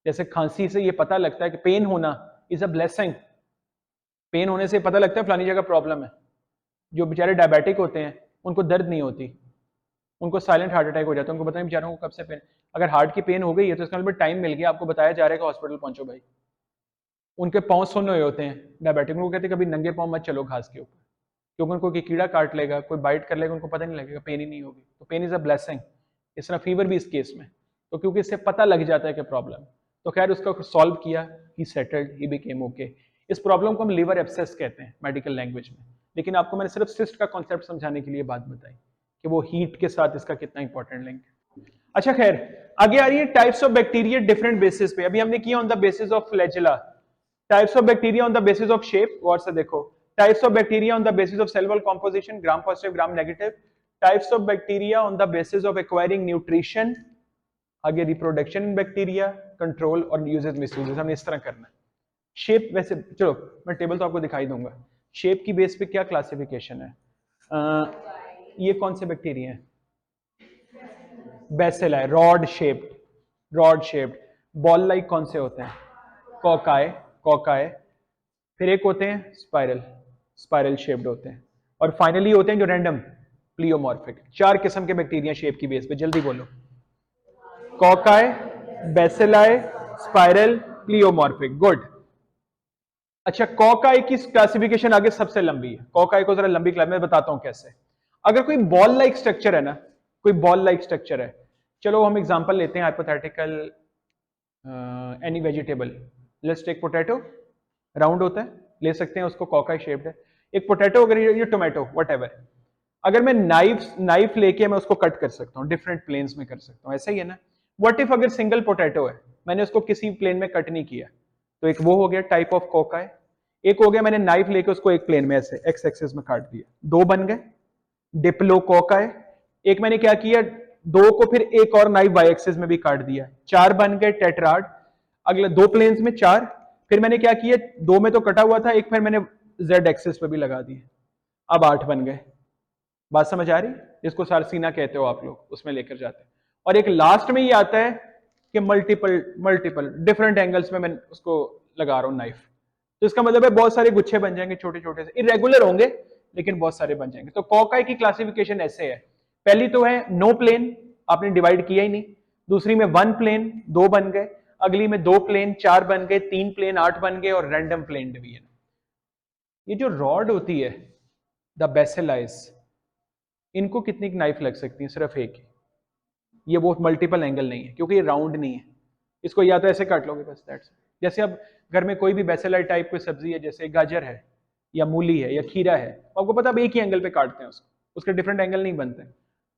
जैसे खांसी से ये पता लगता है कि पेन होना इज अ ब्लेसिंग। पेन होने से पता लगता है फलानी जगह प्रॉब्लम है। जो बेचारे डायबिटिक होते हैं उनको दर्द नहीं होती, उनको साइलेंट हार्ट अटैक हो जाता है, उनको पता नहीं बेचारों को कब से पेन। अगर हार्ट की पेन हो गई है तो इसका मतलब टाइम मिल गया, आपको बताया जा रहा है कि हॉस्पिटल पहुंचो भाई। उनके पाँव सुन्न हुए होते हैं डायबिटिक, उनको कहते हैं कभी नंगे पाँव मत चलो घास के ऊपर, क्योंकि उनको कोई कीड़ा काट लेगा, कोई बाइट कर लेगा, उनको पता नहीं लगेगा, पेन ही नहीं होगी। तो पेन इज अ ब्लेसिंग। इस तरह फीवर भी इस केस में, तो क्योंकि इससे पता लग जाता है कि प्रॉब्लम। तो खैर उसका सॉल्व किया, ही सेटल्ड, ही बिकेम ओके। इस प्रॉब्लम को हम लिवर एब्सेस कहते हैं मेडिकल लैंग्वेज में, लेकिन आपको मैंने सिर्फ सिस्ट का कॉन्सेप्ट समझाने के लिए बात बताई कि वो हीट के साथ इसका कितना इंपॉर्टेंट लिंक है। अच्छा खैर, आगे आ रही है types of bacteria different basis पे। अभी हमने किया on the basis of flagella. Types of bacteria on the basis of shape, गौर से देखो। Types of bacteria on the basis of cell wall composition, Gram positive gram negative. Types of bacteria on the basis of acquiring nutrition, आगे reproduction in bacteria, control और uses misuses. हमने इस तरह करना है। शेप वैसे चलो मैं टेबल तो आपको दिखाई दूंगा। शेप की बेस पे क्या क्लासिफिकेशन है? ये कौन से बैक्टीरिया है? Bacilli, rod shaped. Ball like कौन से होते हैं? कॉकाई। फिर एक होते हैं स्पाइरल शेप्ड होते हैं, और फाइनली होते हैं जो रैंडम, प्लियोमॉर्फिक। 4 किस्म के बैक्टीरिया शेप की बेस पे, जल्दी बोलो। कॉकाई, बेसिलाई, स्पाइरल, प्लियोमॉर्फिक। गुड। अच्छा, कॉकाई की क्लासिफिकेशन आगे सबसे लंबी है। कॉकाई को जरा लंबी क्लास में बताता हूं कैसे। अगर कोई बॉल लाइक स्ट्रक्चर है ना, कोई बॉल लाइक स्ट्रक्चर है, चलो हम एग्जांपल लेते हैं hypothetical, any vegetable. Let's take potato, round होता है, ले सकते हैं उसको, कॉकाई शेप्ड है। एक पोटैटो, अगर ये टोमेटो व्हाटएवर, अगर मैं नाइफ लेके मैं उसको कट कर सकता हूँ, डिफरेंट प्लेन्स में कर सकता हूँ, ऐसा ही है ना। व्हाट इफ अगर सिंगल पोटैटो है, मैंने उसको किसी प्लेन में कट नहीं किया, तो एक वो हो गया टाइप ऑफ कॉकाई। एक हो गया मैंने नाइफ लेके उसको एक प्लेन में ऐसे एक्स एक्सिस में काट दिया, 2 बन गए डिप्लोकोकाई। एक मैंने क्या किया, 2 को फिर एक और नाइफ वाई एक्सिस में भी काट दिया, 4 बन गए टेट्राड। अगले 2 प्लेन्स में 4। फिर मैंने क्या किया, 2 में तो कटा हुआ था, एक फिर मैंने जेड एक्सिस पे भी लगा दिया, अब 8 बन गए। बात समझ आ रही? इसको सारसीना कहते हो आप लोग, उसमें लेकर जाते हैं। और एक लास्ट में ये आता है कि मल्टीपल डिफरेंट एंगल्स में मैं उसको लगा रहा हूं नाइफ, तो इसका मतलब है बहुत सारे गुच्छे बन जाएंगे, छोटे छोटे से, इरेगुलर होंगे लेकिन बहुत सारे बन जाएंगे। तो कॉकाई की क्लासिफिकेशन ऐसे है। पहली तो है नो प्लेन, आपने डिवाइड किया ही नहीं। दूसरी में 1 प्लेन, 2 बन गए। अगली में 2 प्लेन, 4 बन गए। 3 प्लेन, 8 बन गए। और रैंडम प्लेन डिवीजन। ये जो रॉड होती है, द बेसिलाइज, इनको कितनी नाइफ लग सकती है? सिर्फ एक ही। ये वो मल्टीपल एंगल नहीं है, क्योंकि ये राउंड नहीं है। इसको या तो ऐसे काट लोगे बस, दैट्स। जैसे अब घर में कोई भी बेसिलाई टाइप कोई सब्जी है, जैसे गाजर है या मूली है या खीरा है, आपको पता है एक ही एंगल पे काटते हैं उसको, उसके डिफरेंट एंगल नहीं बनते।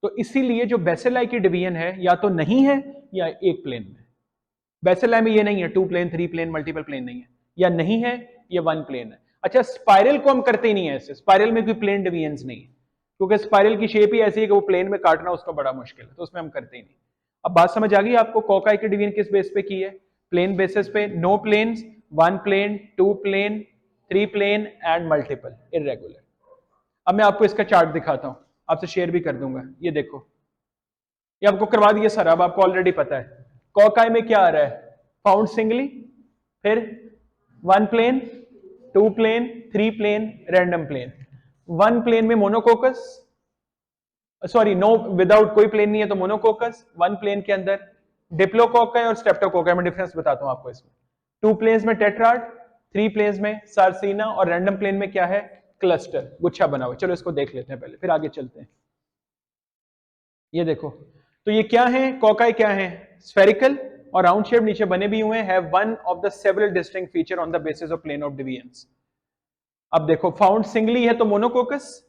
तो इसीलिए जो बेसिलाई की डिवीजन है, या तो नहीं है या एक प्लेन में। बेसिलाई में ये नहीं है 2 प्लेन, 3 प्लेन, मल्टीपल प्लेन नहीं है, या नहीं है या 1 प्लेन है। अच्छा, स्पाइरल को हम करते ही नहीं है ऐसे, स्पाइरल में कोई प्लेन डिवीजन नहीं है, क्योंकि स्पाइरल की शेप ही ऐसी है कि वो प्लेन में काटना उसका बड़ा मुश्किल है, तो उसमें हम करते ही नहीं। अब बात समझ आ गई आपको? कॉकाई की डिवीजन किस बेस पे की है? प्लेन बेसिस पे। No planes, 1 plane, 2 plane, 3 plane and multiple irregular. अब मैं आपको इसका चार्ट दिखाता हूं, आपसे शेयर भी कर दूंगा। ये देखो, ये आपको करवा दिया सर, अब आपको ऑलरेडी पता है। कॉकाई में क्या आ रहा है? फाउंड सिंगली, फिर 1 plane, 2 plane, 3 plane, random plane. 1 plane में मोनोकोकस, सॉरी नो, विदाउट कोई प्लेन नहीं है तो मोनोकोकस। 1 प्लेन के अंदर डिप्लोकोकाई और स्ट्रेप्टोकोकाई में डिफरेंस बताता हूं आपको इसमें। 2 प्लेन्स में टेट्राड, 3 प्लेन्स में सार्सिना, और रैंडम प्लेन में क्या है? क्लस्टर, गुच्छा बना हुआ। चलो इसको देख लेते हैं पहले, फिर आगे चलते हैं। ये देखो, तो ये क्या है? कॉकाई क्या है? स्फेरिकल और राउंड शेप, नीचे बने भी हुए हैं। One of the several distinct feature on the basis of plane of divisions. अब देखो, फाउंड सिंगली है तो मोनोकोकस।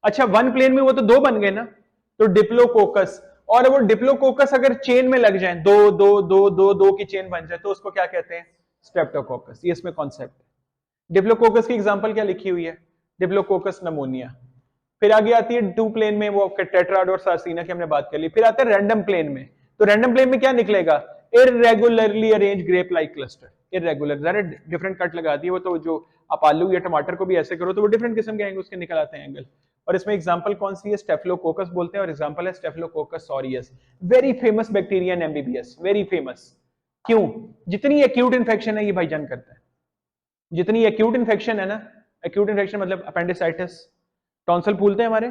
अच्छा, 1 प्लेन में वो तो 2 बन गए ना, तो डिप्लोकोकस। और वो डिप्लोकोकस अगर चेन में लग जाए, 2 2 2 2 2 की चेन बन जाए, तो उसको क्या कहते हैं? स्ट्रेप्टोकोकस। ये इसमें कॉन्सेप्ट है। डिप्लोकोकस की एग्जांपल क्या लिखी हुई है? Diplococcus pneumonia. फिर आगे आती है 2 प्लेन में वो टेट्राड और सार्सिना की हमने बात कर ली। फिर आता है रैंडम प्लेन में, तो रैंडम प्लेन में क्या निकलेगा? Irregularly arrange grape like cluster. Irregular, जरा डिफरेंट कट लगा दी, वो तो जो आप आलू या टमाटर को भी ऐसे करो तो वो डिफरेंट किस्म के एंगल उसके निकल आते हैं एंगल। और इसमें एग्जांपल कौन सी है? स्टेफिलोकोकस बोलते हैं, और एग्जांपल है staphylococcus aureus, very famous bacteria इन एमबीबीएस, वेरी फेमस। क्यों? जितनी एक्यूट इन्फेक्शन है ये भाईजान करता है। जितनी एक्यूट इन्फेक्शन है ना, एक्यूट इन्फेक्शन मतलब अपेंडिसाइटिस, टॉन्सिल फूलते हैं हमारे,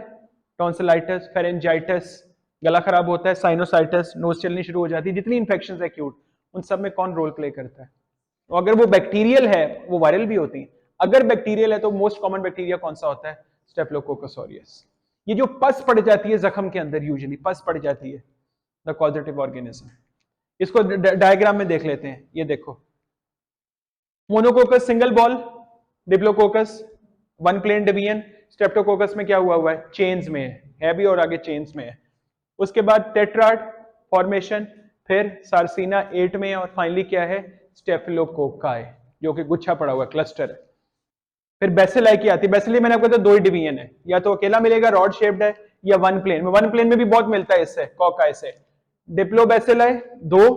टॉन्सिलाइटिस, फेरेंजाइटिस, गला खराब होता है, साइनोसाइटिस, नोज चलनी शुरू हो जाती है, जितनी इन्फेक्शन है एक्यूट, उन सब में कौन रोल प्ले करता है? तो अगर वो बैक्टीरियल है, वो वायरल भी होती है। अगर बैक्टीरियल है तो मोस्ट कॉमन बैक्टीरिया कौन सा होता है? Staphylococcus aureus. ये जो पस पड़ जाती है जख्म के अंदर, यूजुअली पस पड़ जाती है, द कॉजेटिव ऑर्गेनिज्म। इसको डायग्राम में देख लेते हैं। ये देखो, monococcus single ball, diplococcus 1 plane division, streptococcus में क्या हुआ है? चेन्स में है भी, और आगे चेन्स में है। उसके बाद टेट्राड फॉर्मेशन, फिर सार्सिना 8 में, और फाइनली क्या है? स्टेफिलोकोकाई, जो कि गुच्छा पड़ा हुआ क्लस्टर है। फिर बेसिलाई की आती है। बेसिलाई मैंने आपको तो 2 ही डिवीजन है, या तो अकेला मिलेगा रॉड शेप्ड है, या 1 प्लेन में। 1 प्लेन में भी बहुत मिलता है इससे, कॉकाई से। डिप्लोबेसिलाई 2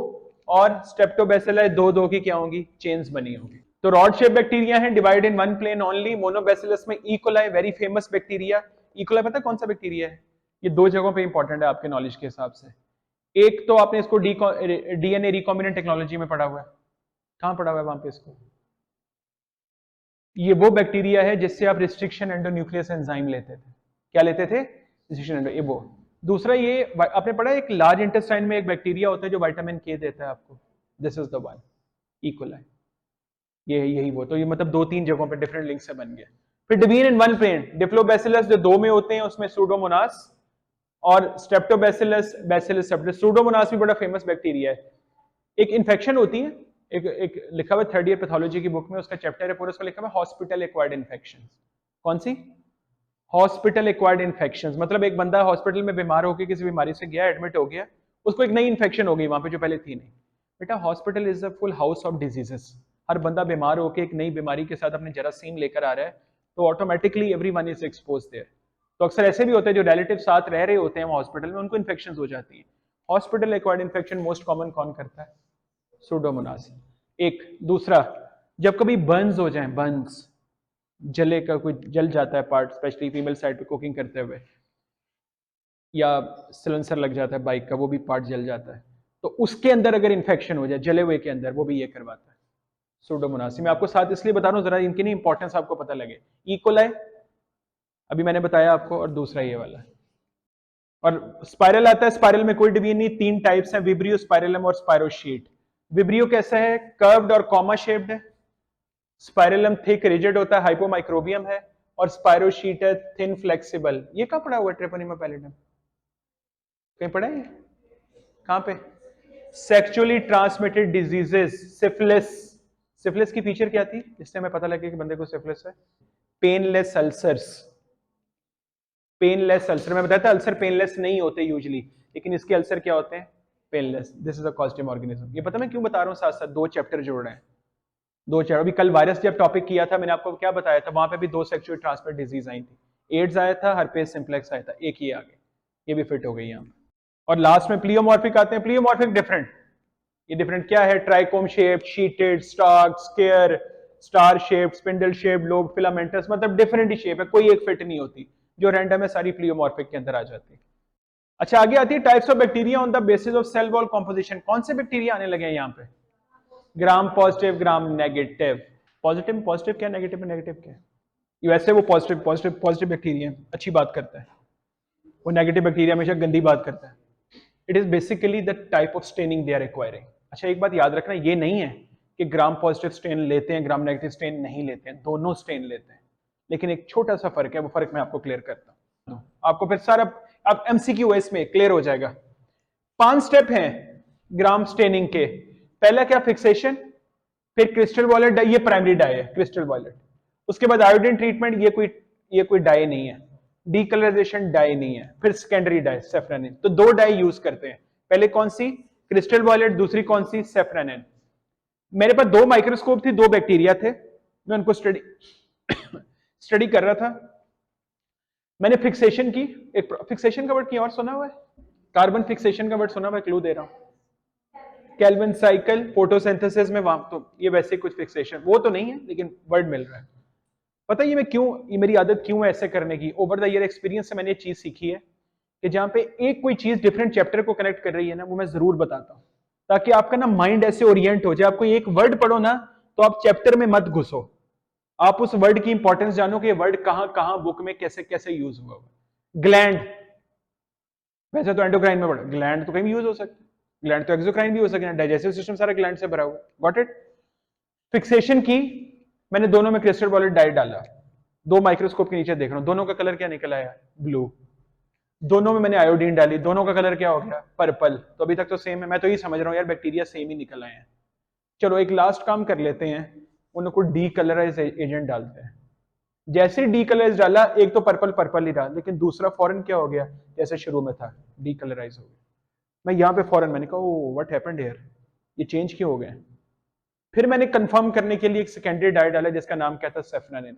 और स्टेप्टोबेसिलाई 2 की क्या होंगी? चेन्स बनी होंगी। तो रॉड शेप बैक्टीरिया है, डिवाइड इन 1 प्लेन ओनली। मोनोबैसिलस में E coli, very famous bacteria. E coli पता है कौन सा बैक्टीरिया है? ये 2 जगहों पे इंपॉर्टेंट है आपके नॉलेज के हिसाब से। एक तो आपने इसको डीएनए रिकॉम्बिनेंट टेक्नोलॉजी में पढ़ा हुआ है, कहां पढ़ा हुआ है वहां पे इसको? ये वो बैक्टीरिया है जिससे आप रिस्ट्रिक्शन एंडोन्यूक्लियस एंजाइम लेते थे। क्या लेते थे? रिस्ट्रिक्शन एंडो, ये वो। दूसरा ये आपने पढ़ा एक लार्ज इंटेस्टाइन में एक बैक्टीरिया होता है जो विटामिन के देता है आपको, this is the one, E coli. ये यही वो, तो ये मतलब 2-3 जगहों पे डिफरेंट लिंक से बन गया। फिर डिवीन इन वन प्लेन, डिप्लोबैसिलस जो 2 में होते हैं, उसमें सूडोमोनास और स्ट्रेप्टोबैसिलस, बैसिलस स्ट्रेप्टोस। सूडोमोनास भी बड़ा फेमस बैक्टीरिया है। एक इन्फेक्शन होती है, एक लिखा हुआ 3rd ईयर पैथोलॉजी की बुक में, उसका चैप्टर है पूरा, उसका लिखा हुआ हॉस्पिटल एक्वायर्ड इन्फेक्शन। कौन सी? हॉस्पिटल एक्वायर्ड इन्फेक्शन, मतलब एक बंदा हॉस्पिटल में बीमार होकर किसी बीमारी से गया, एडमिट हो गया, उसको एक नई इन्फेक्शन हो गई वहां पे जो पहले थी नहीं। बेटा hospital is a full house of diseases. हर बंदा बीमार होकर एक नई बीमारी के साथ अपने जरासीम लेकर आ रहा है, तो automatically everyone is expose there. तो अक्सर ऐसे भी होते हैं जो रिलेटिव साथ रह रहे होते हैं हॉस्पिटल में, उनको इन्फेक्शन हो जाती है। Hospital acquired infection most common कौन करता है? सूडोमोनास। एक दूसरा, जब कभी बर्न्स हो जाए, बर्न्स, जले का कोई जल जाता है पार्ट, स्पेशली फीमेल साइड पे कुकिंग करते हुए, या सिलेंसर लग जाता है बाइक का, वो भी पार्ट जल जाता है, तो उसके अंदर अगर इन्फेक्शन हो जाए जले हुए के अंदर, वो भी ये करवाता है सूडोमोनास। मैं आपको साथ इसलिए बता रहा हूँ जरा इनकी नहीं इंपॉर्टेंस आपको पता लगे। इकोलाई अभी मैंने बताया आपको, और दूसरा ये वाला, और स्पाइरल आता है। स्पाइरल में कोई डिवीजन नहीं, 3 टाइप्स हैं, विब्रियो, स्पाइरलम और स्पाइरोशीट। विब्रियो कैसा है? कर्व्ड और कॉमा शेप्ड है। स्पाइरलम थिक रिजिड होता है, हाइपोमाइक्रोबियम है। और स्पाइरोशीट है थिन फ्लेक्सिबल। ये कहां पड़ा हुआ है? ट्रेपोनिमा पैलिडम कहीं पड़ा है? कहां पे? Sexually transmitted diseases, syphilis. Syphilis की फीचर क्या थी इससे हमें पता लगे कि बंदे को सिफिलिस है? Painless ulcers. पेनलेस अल्सर, मैं बताया था अल्सर पेनलेस नहीं होते यूजुअली, लेकिन इसके अल्सर क्या होते हैं? पेनलेस। दिस इज अ कॉस्टियम ऑर्गेनिज्म। ये पता मैं क्यों बता रहा हूँ साथ साथ, 2 चैप्टर जोड़ रहे हैं, 2 चैप्टर। अभी कल वायरस जब टॉपिक किया था, मैंने आपको क्या बताया था, वहां पे भी 2 सेक्सुअली ट्रांसमिटेड डिजीज आई थी। एड्स आया था, हर्पेस सिंप्लेक्स आया था, एक ही आ गया, ये भी फिट हो गई यहाँ पे। और लास्ट में प्लियोमॉर्फिक आते हैं। प्लियोमॉर्फिक डिफरेंट, ये डिफरेंट क्या है? Trichome shape, sheathed, stalk, square, star shape, spindle shape, lobe, filamentous, मतलब डिफरेंट ही शेप है, कोई एक फिट नहीं होती, जो रैंडम है सारी प्लियोमॉर्फिक के अंदर आ जाती है। अच्छा आगे आती है types of bacteria on the basis of cell wall composition. कौन से बैक्टीरिया आने लगे हैं यहाँ पे? ग्राम पॉजिटिव, ग्राम नेगेटिव। पॉजिटिव पॉजिटिव क्या, नेगेटिव में नेगेटिव क्या? वैसे वो पॉजिटिव पॉजिटिव पॉजिटिव बैक्टीरिया अच्छी बात करता है, वो नेगेटिव बैक्टीरिया हमेशा गंदी बात करता है। It is basically the type of staining they are requiring. अच्छा एक बात याद रखना, ये नहीं है कि ग्राम पॉजिटिव स्टेन लेते हैं ग्राम नेगेटिव स्टेन नहीं लेते हैं, दोनों स्टेन लेते हैं, लेकिन एक छोटा सा फर्क है, वो फर्क मैं आपको क्लियर करता हूं, आपको फिर सारा अब एमसीक्यू इसमें क्लियर हो जाएगा। 5 स्टेप हैं ग्राम स्टेनिंग के। पहला क्या? फिक्सेशन, फिर क्रिस्टल वॉयलेट डाई, ये प्राइमरी डाई है क्रिस्टल वॉयलेट। उसके बाद आयोडीन ट्रीटमेंट, ये कोई डाई नहीं है, डीकलराइजेशन डाई नहीं है। फिर सेकेंडरी डाई सेफ्रानिन। तो 2 डाई यूज करते हैं, पहले कौन सी? क्रिस्टल वॉयलेट, दूसरी कौन सी? सेफ्रानिन। मेरे पास 2 माइक्रोस्कोप थी, 2 बैक्टीरिया थे, मैं उनको स्टडी कर रहा था। मैंने फिक्सेशन की, एक फिक्सेशन का वर्ड की और सुना हुआ है? कार्बन फिक्सेशन का वर्ड सुना हुआ है? क्लू दे रहा हूं, केल्विन साइकिल, फोटोसिंथेसिस में वहां, तो ये वैसे कुछ फिक्सेशन वो तो नहीं है, लेकिन वर्ड मिल रहा है। पता है ये मैं क्यों, ये मेरी आदत क्यों है ऐसे करने की? ओवर द ईयर एक्सपीरियंस से मैंने ये चीज सीखी है कि जहां पे एक कोई चीज डिफरेंट चैप्टर को कनेक्ट कर रही है ना, वो मैं जरूर बताता हूं, ताकि आपका ना माइंड ऐसे ओरिएंट हो जाए। आपको एक वर्ड पढ़ो ना, तो आप चैप्टर में मत घुसो, आप उस वर्ड की इंपॉर्टेंस जानो कि ये वर्ड कहां कहां बुक में कैसे कैसे यूज हुआ। ग्लैंड, वैसे तो एंडोक्राइन में पढ़ा, ग्लैंड तो कहीं भी यूज हो सकता है, ग्लैंड तो एक्सोक्राइन भी हो सकता है, डाइजेस्टिव सिस्टम सारा ग्लैंड से भरा हुआ। Got it? फिक्सेशन की, मैंने दोनों में क्रिस्टल वॉयलेट डाई डाला, 2 माइक्रोस्कोप के नीचे देख रहा हूं, दोनों का कलर क्या निकल आया? ब्लू। दोनों में मैंने आयोडीन डाली, दोनों का कलर क्या हो गया? पर्पल। तो अभी तक तो सेम है, मैं तो ये समझ रहा हूं यार बैक्टीरिया सेम ही निकल आए हैं। चलो एक लास्ट काम कर लेते हैं, उनको डी कलराइज एजेंट डालते हैं। जैसे डी कलराइज डाला, एक तो पर्पल पर्पल ही रहा, लेकिन दूसरा फॉरन क्या हो गया? जैसे शुरू में था, डी कलराइज हो गया। मैं यहां पे फॉरन, मैंने कहा ओ व्हाट हैपेंड हियर, ये चेंज क्यों हो गए? फिर मैंने कंफर्म करने के लिए एक सेकेंडरी डाई डाला जिसका नाम क्या था? सेफ्रानिन।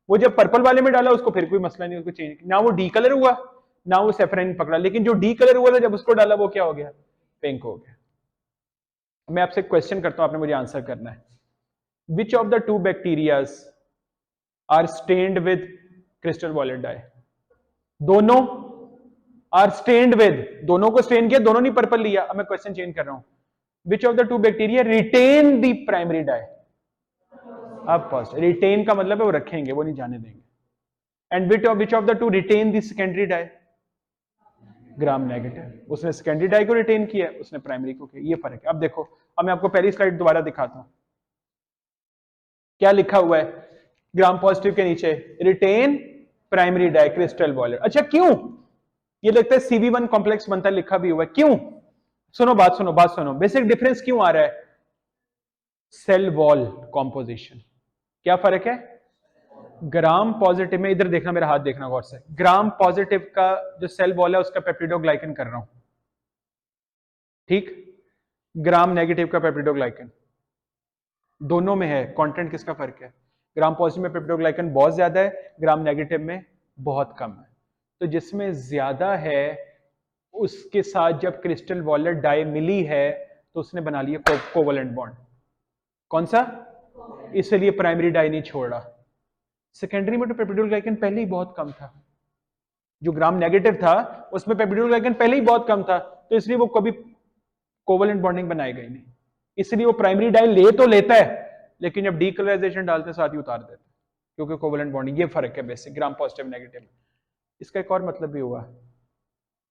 वो जब पर्पल वाले में डाला उसको फिर कोई मसला नहीं, उसको चेंज ना, वो डी कलर हुआ ना वो सेफ्रानिन पकड़ा, लेकिन जो डी कलर हुआ था जब उसको डाला वो क्या हो गया? पिंक हो गया। मैं आपसे क्वेश्चन करता हूं, आपने मुझे आंसर करना है। Which of the 2 bacterias are stained with crystal violet dye? दोनों? आर स्टेन्ड विद, दोनों को स्टेन किया, दोनों ने पर्पल लिया। अब मैं क्वेश्चन चेंज कर रहा हूं, which of the two bacteria retain the primary dye. अब पॉजिटिव, रिटेन का मतलब है वो रखेंगे, वो नहीं जाने देंगे। And which of the two retain the secondary dye, gram negative. उसने सेकेंडरी डाई को रिटेन किया, उसने प्राइमरी को किया, ये फर्क है। अब देखो, अब मैं आपको पहली स्लाइड दोबारा दिखाता हूं, क्या लिखा हुआ है ग्राम पॉजिटिव के नीचे, retain primary dye crystal violet. अच्छा क्यों, ये लगता है CV1 कॉम्प्लेक्स बनता है, लिखा भी हुआ है, क्यों? सुनो बात सुनो, बेसिक डिफरेंस क्यों आ रहा है? Cell wall composition. क्या फर्क है? ग्राम पॉजिटिव में, इधर देखना, मेरा हाथ देखना गौर से, ग्राम पॉजिटिव का जो सेल वॉल है उसका पेप्टिडोग्लाइकन कर रहा हूं, ठीक? ग्राम नेगेटिव का पेप्टिडोग्लाइकन, दोनों में है, कंटेंट किसका फर्क है? ग्राम पॉजिटिव में पेप्टिडोग्लाइकन बहुत ज्यादा है, ग्राम नेगेटिव में बहुत कम है। तो जिसमें ज्यादा है उसके साथ जब क्रिस्टल वॉलेट डाई मिली है तो उसने बना लिया कोवलेंट बॉन्ड। कौन सा? इसलिए प्राइमरी डाई नहीं छोड़ा। सेकेंडरी में तो पेप्टिडोग्लाइकन पहले ही बहुत कम था, जो ग्राम नेगेटिव था उसमें पेप्टिडोग्लाइकन पहले ही बहुत कम था, तो इसलिए वो कभी कोवलेंट बॉन्डिंग बनाएगा ही नहीं। इसलिए वो प्राइमरी डाई ले तो लेता है, लेकिन जब डीकलराइजेशन डालते साथ ही उतार देते, क्योंकि कोवलेंट बॉन्डिंग। ये फर्क है बेसिक ग्राम पॉजिटिव नेगेटिव। इसका एक और मतलब भी हुआ,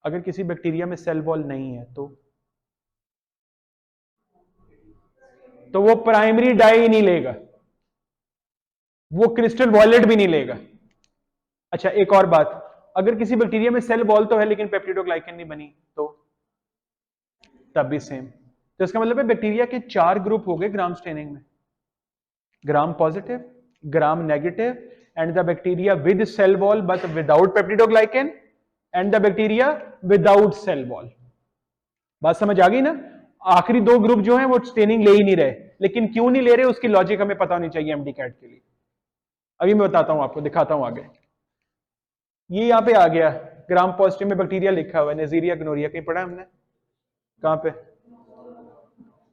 अगर किसी बैक्टीरिया में सेल वॉल नहीं है तो वो प्राइमरी डाई नहीं लेगा, वो क्रिस्टल वॉलेट भी नहीं लेगा। अच्छा एक और बात, अगर किसी बैक्टीरिया में सेल वॉल तो है लेकिन पेप्टिडोग्लाइकन नहीं बनी तो तब भी सेम। तो इसका मतलब है बैक्टीरिया के 4 ग्रुप हो गए ग्राम स्टेनिंग में, gram positive, gram negative, and the bacteria with cell wall but without peptidoglycan, and the bacteria without cell wall. बात समझ आ गई ना? आखिरी 2 ग्रुप जो हैं वो स्टेनिंग ले ही नहीं रहे, लेकिन क्यों नहीं ले रहे उसकी लॉजिक हमें पता होनी चाहिए एमडी कैट के लिए। अभी मैं बताता हूं आपको, दिखाता हूं आगे। ये यहां पे आ गया, ग्राम पॉजिटिव में बैक्टीरिया लिखा हुआ है, नेजीरिया गनोरिया, कहीं पढ़ा हमने? कहां पे?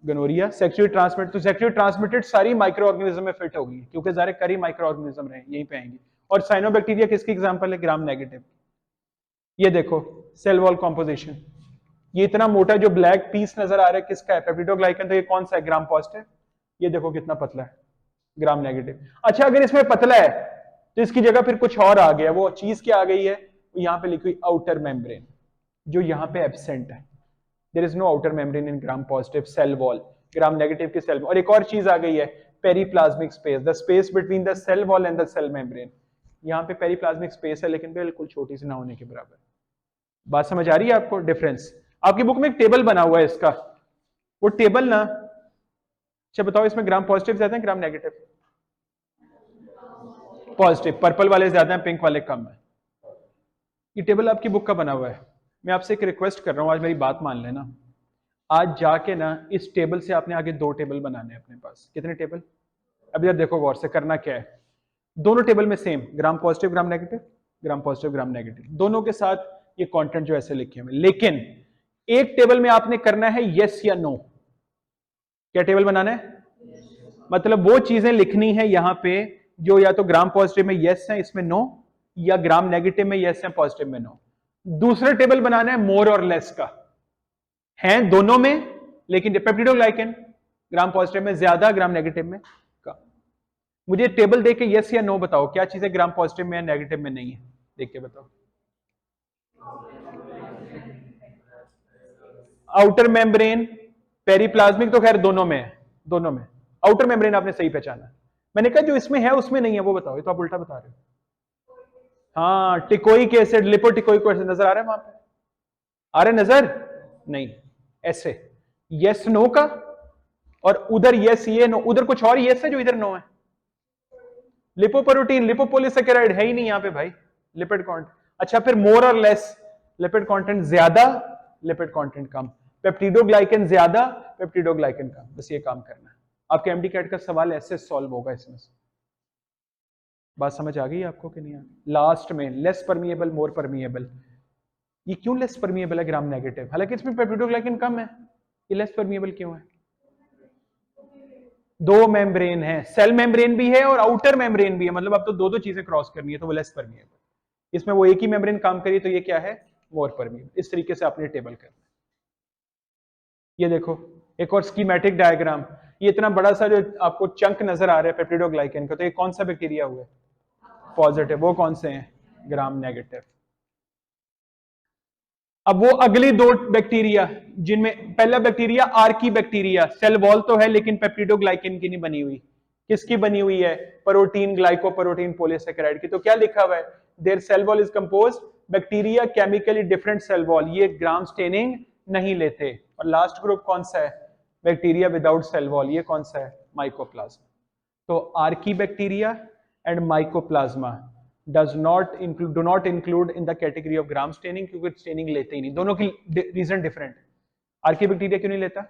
गनोरिया सेक्सुअली ट्रांसमिटेड, तो सेक्सुअली ट्रांसमिटेड सारी माइक्रो ऑर्गेनिज्म में फिट होगी, क्योंकि सारे करी माइक्रो ऑर्गेनिज्म रहे यहीं पे आएंगी। और साइनोबैक्टीरिया किसकी एग्जांपल है? Gram negative. ये देखो सेल वॉल कॉम्पोजिशन, ये इतना मोटा जो ब्लैक पीस नजर आ रहा है किसका है? पेप्टिडोग्लाइकन। तो ये कौन सा है? Gram positive. ये देखो कितना पतला है, ग्राम नेगेटिव। अच्छा अगर इसमें पतला है तो इसकी जगह फिर कुछ और आ गया, वो चीज क्या आ गई है? यहां पे लिखी हुई आउटर मेम्ब्रेन, जो यहां पे एब्सेंट है। There is no outer membrane in gram positive cell wall, gram negative की सेल वॉल। और एक और चीज आ गई है, periplasmic space, the space between the cell wall and the cell membrane. यहां पे पेरीप्लाज्मिक स्पेस है लेकिन बिल्कुल छोटी सी ना होने के बराबर। बात समझ आ रही है आपको डिफरेंस? आपकी बुक में एक टेबल बना हुआ है इसका, वो टेबल ना, अच्छा बताओ इसमें ग्राम पॉजिटिव ज्यादा है ग्राम नेगेटिव? पॉजिटिव, पर्पल वाले ज्यादा हैं, पिंक वाले कम है। ये टेबल आपकी बुक का बना हुआ है। मैं आपसे एक रिक्वेस्ट कर रहा हूं, आज मेरी बात मान लेना, आज जाके ना इस टेबल से आपने आगे 2 टेबल बनाने हैं अपने पास। कितने टेबल? अब यार देखो गौर से, करना क्या है, दोनों टेबल में सेम ग्राम पॉजिटिव ग्राम नेगेटिव, ग्राम पॉजिटिव ग्राम नेगेटिव, दोनों के साथ ये कंटेंट जो ऐसे लिखे हुए, लेकिन एक टेबल में आपने करना है यस या नो। क्या टेबल बनाना है? मतलब वो चीजें लिखनी है यहां पे जो या तो ग्राम पॉजिटिव में यस है इसमें नो, या ग्राम नेगेटिव में यस है पॉजिटिव में नो। दूसरा टेबल बनाना है मोर और लेस का, है दोनों में, लेकिन पेप्टिडोग्लाइकन ग्राम पॉजिटिव में ज्यादा, ग्राम नेगेटिव में कम। मुझे टेबल देके यस या नो बताओ, क्या चीजें ग्राम पॉजिटिव में या नेगेटिव में नहीं है, देख के बताओ। आउटर मेम्ब्रेन, पेरीप्लाज्मिक तो खैर दोनों में है, दोनों में। आउटर मेम्ब्रेन आपने सही पहचाना, मैंने कहा जो इसमें है उसमें नहीं है वो बताओ, ये तो आप उल्टा बता रहे हो। हाँ टिकोइक एसिड, लिपोटिकोइक एसिड नजर आ रहा है वहां पे? आ रहा है नजर? नहीं, ऐसे यस नो का, और उधर यस ये नो, उधर कुछ और यस है जो इधर नो है। लिपोप्रोटीन, लिपोपोलिसैकेराइड है ही नहीं यहां पे भाई, लिपिड कंटेंट। अच्छा फिर मोर और लेस, लिपिड कंटेंट ज्यादा, लिपिड कंटेंट कम, पेप्टिडोग्लाइकन ज्यादा, पेप्टिडोग्लाइकन कम। बस ये काम करना है। आपके एमडी कैट का सवाल ऐसे सॉल्व होगा इसमें से। बात समझ आ गई आपको कि नहीं? लास्ट में लेस परमिएबल मोर परमिएबल, ये क्यों लेस परमिएबल है ग्राम नेगेटिव, हालांकि इसमें पेप्टिडोग्लाइकन कम है, ये लेस परमिएबल क्यों है? 2 मेम्ब्रेन है, सेल मेम्ब्रेन भी है और आउटर मेम्ब्रेन भी है, मतलब अब तो 2 चीजें क्रॉस करनी है, तो वो लेस परमिएबल। इसमें वो एक ही मेम्ब्रेन काम करी, तो ये क्या है? मोर परमिएबल। इस तरीके से आपने टेबल करना। ये देखो एक और स्कीमेटिक डायग्राम। ये इतना बड़ा सा जो आपको चंक नजर आ रहा है पेप्टिडोग्लाइकेन का, तो ये कौन सा बैक्टीरिया हुआ है? पॉजिटिव। वो कौन से हैं? Gram negative. अब वो अगली दो बैक्टीरिया जिनमें पहला bacteria archaebacteria, cell wall तो है लेकिन पेप्टिडोग्लाइकेन की नहीं बनी हुई। किसकी बनी हुई है? प्रोटीन ग्लाइकोप्रोटीन पॉलीसेकेराइड की। तो क्या लिखा हुआ है? Their cell wall is composed bacteria chemically different cell wall, ये ग्राम स्टेनिंग नहीं लेते। और लास्ट ग्रुप कौन सा है? बैक्टीरिया विदाउट सेल वॉल, ये कौन सा है? माइकोप्लाज्मा। तो Archie bacteria and mycoplasma do not include in the category of gram staining, क्योंकि स्टेनिंग लेते ही नहीं। दोनों की रीजन डिफरेंट। आर्की बैक्टीरिया क्यों नहीं लेता?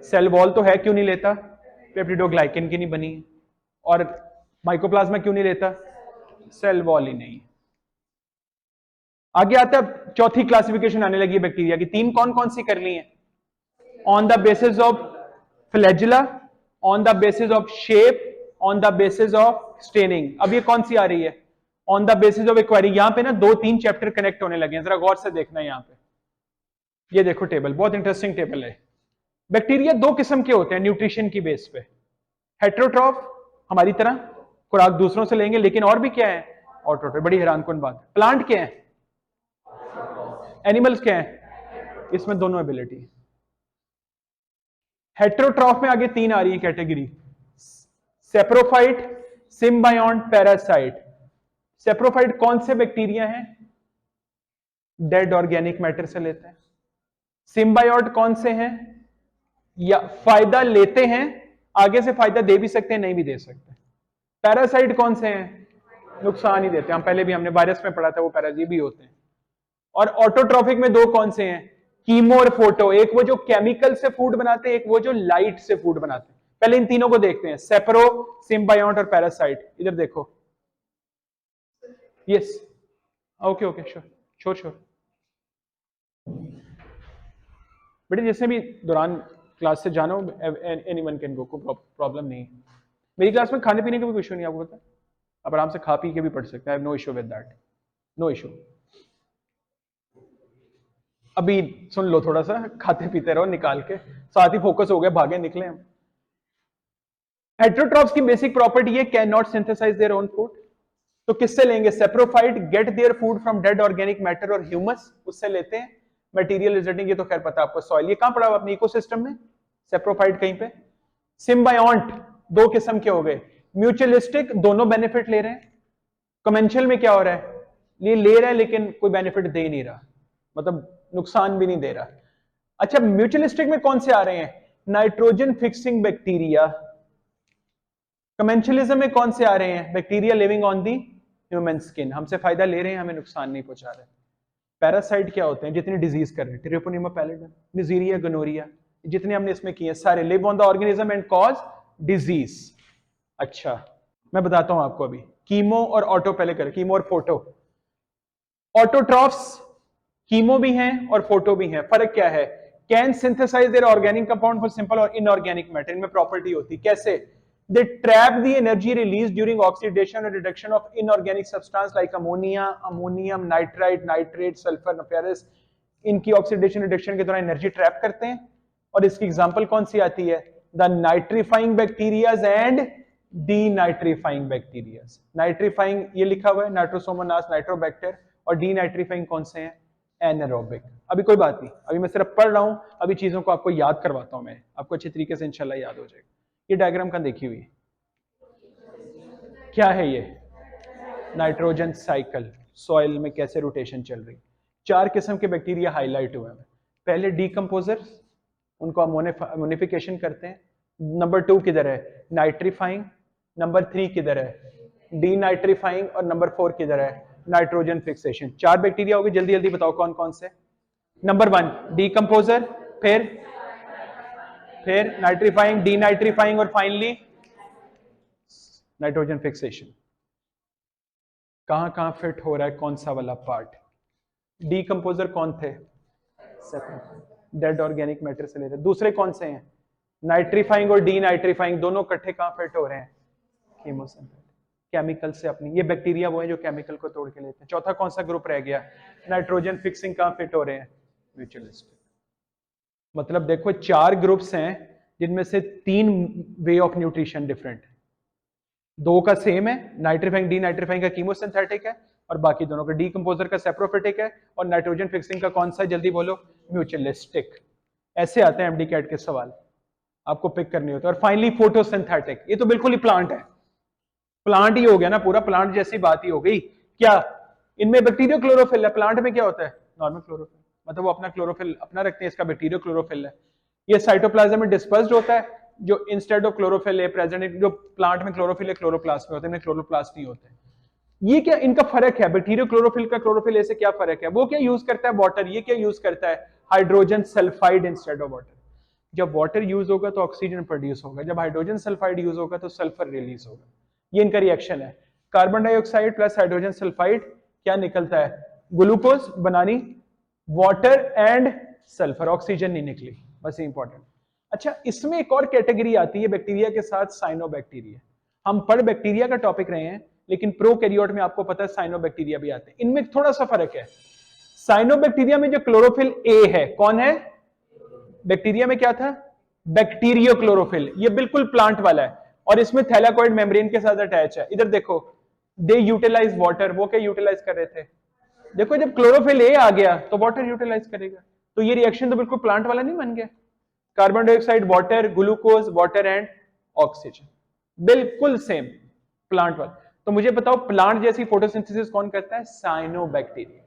सेल वॉल तो है, क्यों नहीं लेता? पेप्टिडोग्लाइकेन की नहीं बनी। और माइकोप्लाज्मा क्यों नहीं लेता? सेल वॉल ही नहीं। आगे आता है चौथी क्लासिफिकेशन आने लगी है बैक्टीरिया की। तीन कौन कौन सी कर ली है? On the basis of flagella, on the basis of shape, on the basis of staining. अब ये कौन सी आ रही है? On the basis of acquiree. यहां पे ना दो तीन चैप्टर कनेक्ट होने लगे हैं, जरा गौर से देखना है यहां पे। ये देखो टेबल, बहुत इंटरेस्टिंग टेबल है। बैक्टीरिया दो किस्म के होते हैं न्यूट्रिशन की बेस पे। हेट्रोट्रॉफ, हमारी तरह खुराक दूसरों से लेंगे, लेकिन और भी क्या है? ऑटोट्रॉफ। बड़ी हैरानकुन बात। प्लांट क्या है? एनिमल्स क्या है? इसमें दोनों एबिलिटी। हेट्रोट्रॉफ में आगे तीन आ रही है कैटेगरी: सेप्रोफाइट, सिम्बायोंट, पैरासाइट। सेप्रोफाइट कौन से बैक्टीरिया हैं? डेड ऑर्गेनिक मैटर से लेते हैं। सिम्बायोट कौन से हैं? या फायदा लेते हैं, आगे से फायदा दे भी सकते हैं, नहीं भी दे सकते। पैरासाइट कौन से हैं? नुकसान ही देते हैं। हम पहले भी हमने वायरस में पढ़ा था, वो पैराजीट भी होते हैं। और ऑटोट्रॉफिक में दो कौन से हैं? कीमो और फोटो। एक वो जो केमिकल से फूड बनाते हैं, एक वो जो लाइट से फूड बनाते हैं। पहले इन तीनों को देखते हैं, सेप्रो, सिम्बायोट और पैरासाइट। इधर देखो। Yes, okay okay, sure sure sure. बेटे जिसने भी दौरान क्लास से जानो, एनीवन कैन गो, कोई प्रॉब्लम नहीं है। मेरी क्लास में खाने पीने का भी इशू नहीं, आपको पता है। आप आराम से खा पी के भी पढ़ सकते हैं। No issue with that, no issue. अभी सुन लो, थोड़ा सा खाते पीते रहो, निकाल के साथ ही फोकस हो गया, भागे निकले हम। हेट्रोट्रॉफ्स की बेसिक प्रॉपर्टी है can not synthesize their own food. तो किससे लेंगे? Saprophyte get their food from dead organic matter और ह्यूमस, उससे लेते हैं। मटेरियल रिजल्टिंग, ये तो खैर पता है आपको, सॉइल। ये कहां पड़ा हुआ अपने इकोसिस्टम में? सेप्रोफाइट कहीं पे। सिम्बायोंट दो किस्म के हो गए, म्यूचुअलिस्टिक, दोनों बेनिफिट ले रहे हैं। कमेंशियल में क्या हो रहा है? ये ले रहा है लेकिन कोई बेनिफिट दे नहीं रहा, मतलब नुकसान भी नहीं दे रहा। अच्छा, म्यूचुअलिस्टिक में कौन से आ रहे हैं? Nitrogen fixing bacteria. कमेंशियलिज्म में कौन से आ रहे हैं? Bacteria living on the human skin. हमसे फायदा ले रहे हैं, हमें नुकसान नहीं पहुंचा रहे। पैरासाइट क्या होते हैं? जितने डिजीज कर रहे हैं, ट्रिपोनिमा पैलिडम, निजीरिया, गनोरिया, जितने हमने इसमें किए सारे live on the organism and cause disease. अच्छा, मैं बताता हूं आपको अभी। कीमो और ऑटो पहले कर, कीमो और फोटो। ऑटोट्रॉफ्स कीमो भी हैं और फोटो भी हैं। फर्क क्या है? Can synthesize their organic compound for simple और इनऑर्गेनिक मैटर। इनमें प्रॉपर्टी होती कैसे? They trap the energy released during oxidation or reduction of inorganic substance like ammonia, ammonium nitrite, nitrate, sulfur, nefarious। इनकी ऑक्सीडेशन रिडक्शन के दौरान energy trap करते हैं। और इसकी एग्जांपल कौन सी आती है? The nitrifying bacterias and denitrifying bacterias. Nitrifying ये लिखा हुआ है, नाइट्रोसोमोनास, नाइट्रोबैक्टर। और डीनाइट्रीफाइंग कौन से हैं? एनारोबिक। अभी कोई बात नहीं, अभी मैं सिर्फ पढ़ रहा हूं, अभी चीजों को आपको याद करवाता हूं मैं, आपको अच्छी तरीके से इंशाल्लाह याद हो जाएगा। ये डायग्राम कहां देखी हुई? क्या है ये? Nitrogen cycle. सॉइल में कैसे रोटेशन चल रही। चार किस्म के बैक्टीरिया हाईलाइट हुए हैं। पहले डीकंपोजर्स, उनको अमोनिफिकेशन करते हैं। नंबर 2 किधर है? नाइट्रीफाइंग। नंबर 3 किधर है? डीनाइट्रीफाइंग। और नंबर 4 किधर है? Nitrogen fixation. चार बैक्टीरिया हो गए, जल्दी जल्दी बताओ कौन कौन से? नंबर 1 डीकंपोजर, फिर नाइट्रीफाइंग, डीनाइट्रीफाइंग और फाइनली नाइट्रोजन फिक्सेशन। कहां कहां फिट हो रहा है कौन सा वाला पार्ट? डीकंपोजर कौन थे? डेड ऑर्गेनिक मैटर से ले रहे। दूसरे कौन से हैं? नाइट्रीफाइंग और डीनाइट्रीफाइंग, दोनों इकट्ठे कहां फिट हो रहे हैं? कीमोसिंथेटिक। केमिकल से अपनी, ये बैक्टीरिया वो है जो केमिकल को तोड़ के लेते हैं। चौथा कौन सा ग्रुप रह गया? नाइट्रोजन फिक्सिंग कहाँ फिट हो रहे हैं? म्यूचुअलिस्टिक। मतलब देखो 4 ग्रुप्स हैं जिनमें से 3 वे ऑफ न्यूट्रिशन डिफरेंट, 2 का सेम है, नाइट्रीफाइंग डी नाइट्रीफाइंग का कीमोसिंथेटिक है और बाकी दोनों का डीकंपोजर का सेप्रोफिटिक है, और नाइट्रोजन फिक्सिंग का कौन सा है? जल्दी बोलो। म्यूचुअलिस्टिक। ऐसे आते हैं एमडी कैट के सवाल, आपको पिक करनी होती है। और फाइनली फोटोसिंथेटिक, ये तो बिल्कुल ही प्लांट है, प्लांट ही हो गया ना पूरा, प्लांट जैसी बात ही हो गई। क्या इनमें बैक्टीरियो क्लोरोफिल है? प्लांट में क्या होता है? नॉर्मल क्लोरोफिल, मतलब वो अपना क्लोरोफिल अपना रखते हैं, इसका बैक्टीरियो क्लोरोफिल है। ये साइटोप्लाज्म में डिस्पर्स्ड होता है, जो इंस्टेड ऑफ क्लोरोफिल है प्रेजेंट, जो प्लांट में क्लोरोफिल है क्लोरोप्लास्ट में होते हैं, क्लोरोप्लास्ट नहीं होते। ये क्या इनका फर्क है? बैक्टीरियो क्लोरोफिल का क्लोरोफिल ए से क्या फर्क है? वो क्या यूज करता है? वाटर। ये क्या यूज करता है? Hydrogen sulphide instead of water. जब वाटर यूज होगा तो ऑक्सीजन प्रोड्यूस होगा, जब हाइड्रोजन सल्फाइड यूज होगा तो सल्फर रिलीज होगा। ये इनका रिएक्शन है। Carbon dioxide plus hydrogen sulphide क्या निकलता है? ग्लूकोज बनानी, वाटर एंड सल्फर, ऑक्सीजन नहीं निकली, बस ये इंपॉर्टेंट। अच्छा, इसमें एक और कैटेगरी आती है बैक्टीरिया के साथ, साइनोबैक्टीरिया। हम पढ़ बैक्टीरिया का टॉपिक रहे हैं, लेकिन प्रोकैरियोट में आपको पता है साइनोबैक्टीरिया भी आते हैं। इनमें थोड़ा सा फर्क है। साइनोबैक्टीरिया में जो क्लोरोफिल ए है, कौन है? बैक्टीरिया में क्या था? बैक्टीरियो क्लोरोफिल, ये बिल्कुल प्लांट वाला है, और इसमें थैलाकोइड मेम्ब्रेन के साथ अटैच है। इधर देखो, दे यूटिलाइज वाटर, वो क्या यूटिलाइज कर रहे थे? देखो जब क्लोरोफिल ए आ गया तो वाटर यूटिलाइज करेगा, तो ये रिएक्शन तो बिल्कुल प्लांट वाला नहीं बन गया। Carbon dioxide water, glucose water and oxygen, बिल्कुल सेम प्लांट वाला। तो मुझे बताओ प्लांट जैसी फोटोसिंथेसिस कौन करता है? साइनोबैक्टीरिया।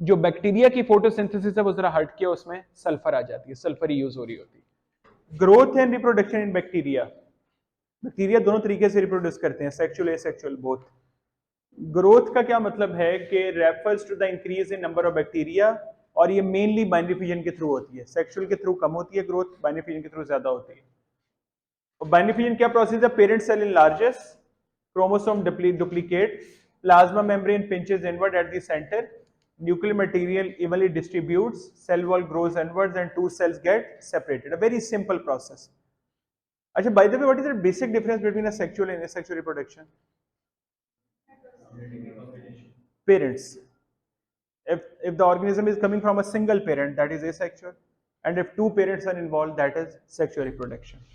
जो बैक्टीरिया की फोटोसिंथेसिस है वो जरा हट के, उसमें सल्फर आ जाती है, सल्फर ही यूज हो रही होती है। Growth and reproduction in bacteria, bacteria दोनों तरीके से रिप्रोड्यूस करते हैं, सेक्सुअल एसेक्सुअल बोथ। ग्रोथ का क्या मतलब है कि refers to the increase in number of bacteria, और ये मेनली बाइनरी फ्यूजन के थ्रू होती है। सेक्सुअल के थ्रू कम होती है ग्रोथ, बाइनरी फ्यूजन के थ्रू ज्यादा होती है। और बाइनरी फ्यूजन क्या प्रोसेस है? Parent cell enlarges, chromosome duplicate, plasma membrane pinches inward at the center, nuclear material evenly distributes, cell wall grows inwards and two cells get separated. A very simple process. Achha, by the way, what is the basic difference between a sexual and asexual reproduction? Parents. If the organism is coming from a single parent, that is asexual, and if two parents are involved, that is sexual reproduction.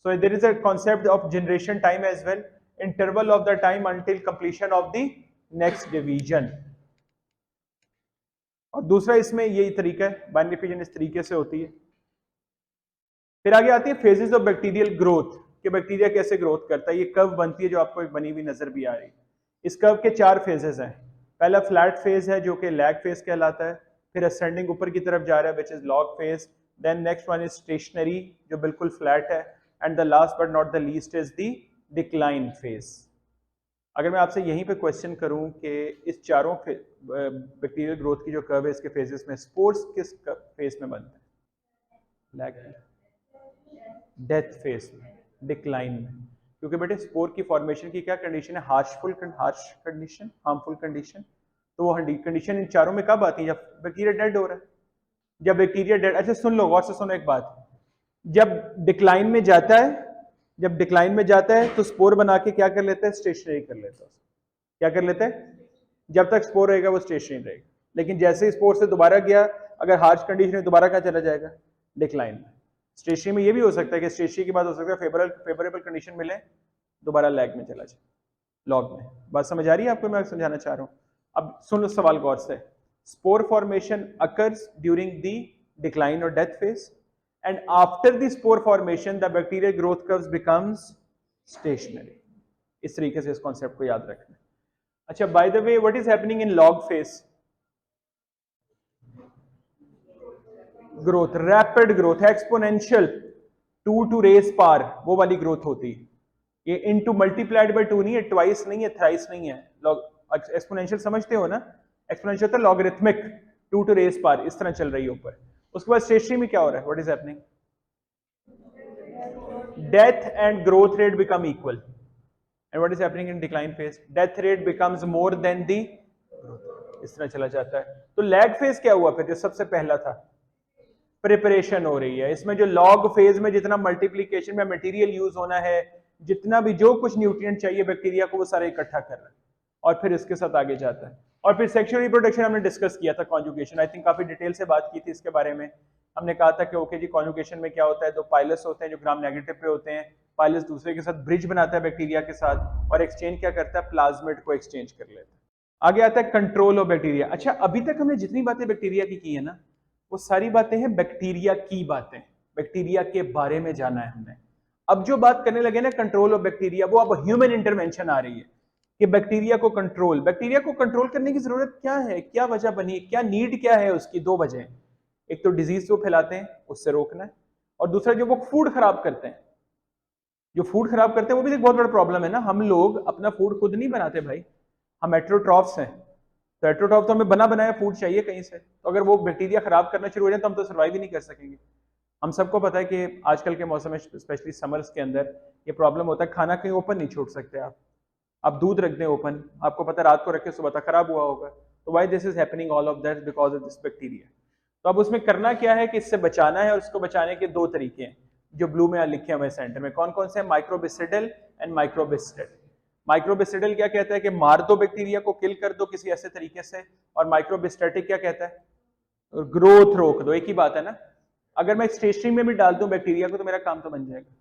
So there is a concept of generation time as well, interval of the time until completion of the next division. और दूसरा इसमें यही तरीका है, binary fusion इस तरीके से होती है। फिर आगे आती है फेजेस ऑफ बैक्टीरियल ग्रोथ, कि बैक्टीरिया कैसे ग्रोथ करता है। ये कर्व बनती है जो आपको एक बनी हुई नजर भी आ रही है। इस कर्व के 4 फेजेस हैं। पहला फ्लैट फेज है जो कि लैग फेज कहलाता है, फिर असेंडिंग ऊपर की तरफ जा रहा है which is log phase, then next one is stationary जो बिल्कुल फ्लैट है, and the last but not the least is the decline phase. अगर मैं आपसे यहीं पे क्वेश्चन करूं कि इस चारों बैक्टीरियल ग्रोथ की जो कर्व है इसके फेजेस में स्पोर्स किस फेज में बनते हैं? लैग में, डेथ फेज में, डिक्लाइन में। क्योंकि बेटे स्पोर की फॉर्मेशन की क्या कंडीशन है? Harsh condition, harmful condition. तो वो कंडीशन इन चारों में कब आती है? जब बैक्टीरिया डेड हो रहा है। जब बैक्टीरिया डेड, अच्छा सुन लो, गौर से सुनो एक बात, जब डिक्लाइन में जाता है, जब डिक्लाइन में जाता है तो स्पोर बना के क्या कर लेता है? स्टेशनरी कर लेता है। क्या कर लेते हैं? जब तक स्पोर रहेगा वो स्टेशनरी रहेगा, लेकिन जैसे ही स्पोर से दोबारा गया, अगर हार्श कंडीशन में दोबारा क्या चला जाएगा? डिक्लाइन में। स्टेशनरी में ये भी हो सकता है कि स्टेशनरी के बाद हो सकता है फेवरेबल कंडीशन मिले, दोबारा लैग में चला जाए, लॉग में। बात समझ आ रही है आपको? मैं समझाना चाह रहा हूँ। अब सुन लो सवाल गौर से। Spore formation occurs during the decline और death phase, and after the spore formation the bacterial growth curves becomes stationary. इस तरीके से इस कॉन्सेप्ट को याद रखना। अच्छा, by the way, what is happening in log phase? Growth, rapid growth, exponential, 2 to raise power, वो वाली ग्रोथ होती है। ये इनटू मल्टीप्लाइड बाय 2 नहीं है, ट्वाइस नहीं है, थ्राइस नहीं है। एक्सपोनेंशियल समझते हो ना? एक्सपोनेंशियल होता है लॉगरिथमिक, 2 to raise power, इस तरह चल रही है ऊपर। उसके बाद स्टेशनरी में क्या हो रहा है? What is happening? Death and growth rate become equal, and what is happening in decline phase? Death rate becomes more than the growth, इस तरह चला जाता है। तो लैग फेज क्या हुआ फिर? जो सबसे पहला था, प्रिपरेशन हो रही है। इसमें जो लॉग फेज में जितना मल्टीप्लीकेशन में मटेरियल यूज होना है, जितना भी जो कुछ न्यूट्रिएंट चाहिए बैक्टीरिया को वो सारा इकट्ठा कर रहा है और फिर इसके साथ आगे जाता है। और फिर सेक्सुअल रिप्रोडक्शन हमने डिस्कस किया था, कॉन्जुगेशन, आई थिंक काफी डिटेल से बात की थी इसके बारे में। हमने कहा था कि ओके जी, कॉन्जुगेशन में क्या होता है, दो पाइलस होते हैं जो ग्राम नेगेटिव पे होते हैं, पाइलस दूसरे के साथ ब्रिज बनाता है बैक्टीरिया के साथ और एक्सचेंज क्या करता है, प्लाज्मिड को एक्सचेंज कर लेता है। आगे आता है कंट्रोल ऑफ बैक्टीरिया। अच्छा, अभी तक हमने जितनी बातें बैक्टीरिया की है ना, वो सारी बातें हैं बैक्टीरिया की बातें, बैक्टीरिया के बारे में जाना है हमने। अब जो बात करने लगे ना कंट्रोल ऑफ बैक्टीरिया, वो अब ह्यूमन इंटरवेंशन आ रही है कि बैक्टीरिया को कंट्रोल करने की जरूरत क्या है, क्या वजह बनी, क्या नीड क्या है उसकी। दो वजह, एक तो डिजीज को फैलाते हैं उससे रोकना है, और दूसरा जो वो फूड खराब करते हैं, जो फूड खराब करते हैं वो भी एक बहुत बड़ा प्रॉब्लम है ना। हम लोग अपना फूड खुद नहीं बनाते भाई, हम हेटेरोट्रॉफ्स हैं, तो हेटेरोट्रॉफ तो हमें बना बनाया फूड चाहिए कहीं से, तो अगर वो बैक्टीरिया खराब करना शुरू हो जाए तो हम तो सर्वाइव ही नहीं कर सकेंगे। हम सबको पता है कि आजकल के मौसम में स्पेशली समर्स के अंदर ये प्रॉब्लम होता है, खाना कहीं ओपन नहीं छोड़ सकते आप दूध रख दें ओपन, आपको पता है रात को रखे सुबह तक खराब हुआ होगा। तो why this is happening all of that, because of this bacteria. तो अब उसमें करना क्या है कि इससे बचाना है, और इसको बचाने के दो तरीके हैं जो ब्लू में लिखे हुए सेंटर में। कौन कौन से हैं, माइक्रोबिसिडल एंड माइक्रोबिस्टेट। माइक्रोबिसिडल क्या कहता है कि मार दो बैक्टीरिया को, किल कर दो किसी ऐसे तरीके से, और माइक्रोबिस्टेटिक क्या कहता है, ग्रोथ रोक दो। एक ही बात है ना। अगर मैं स्टेशनरी में भी डाल दूं बैक्टीरिया को तो मेरा काम तो बन जाएगा,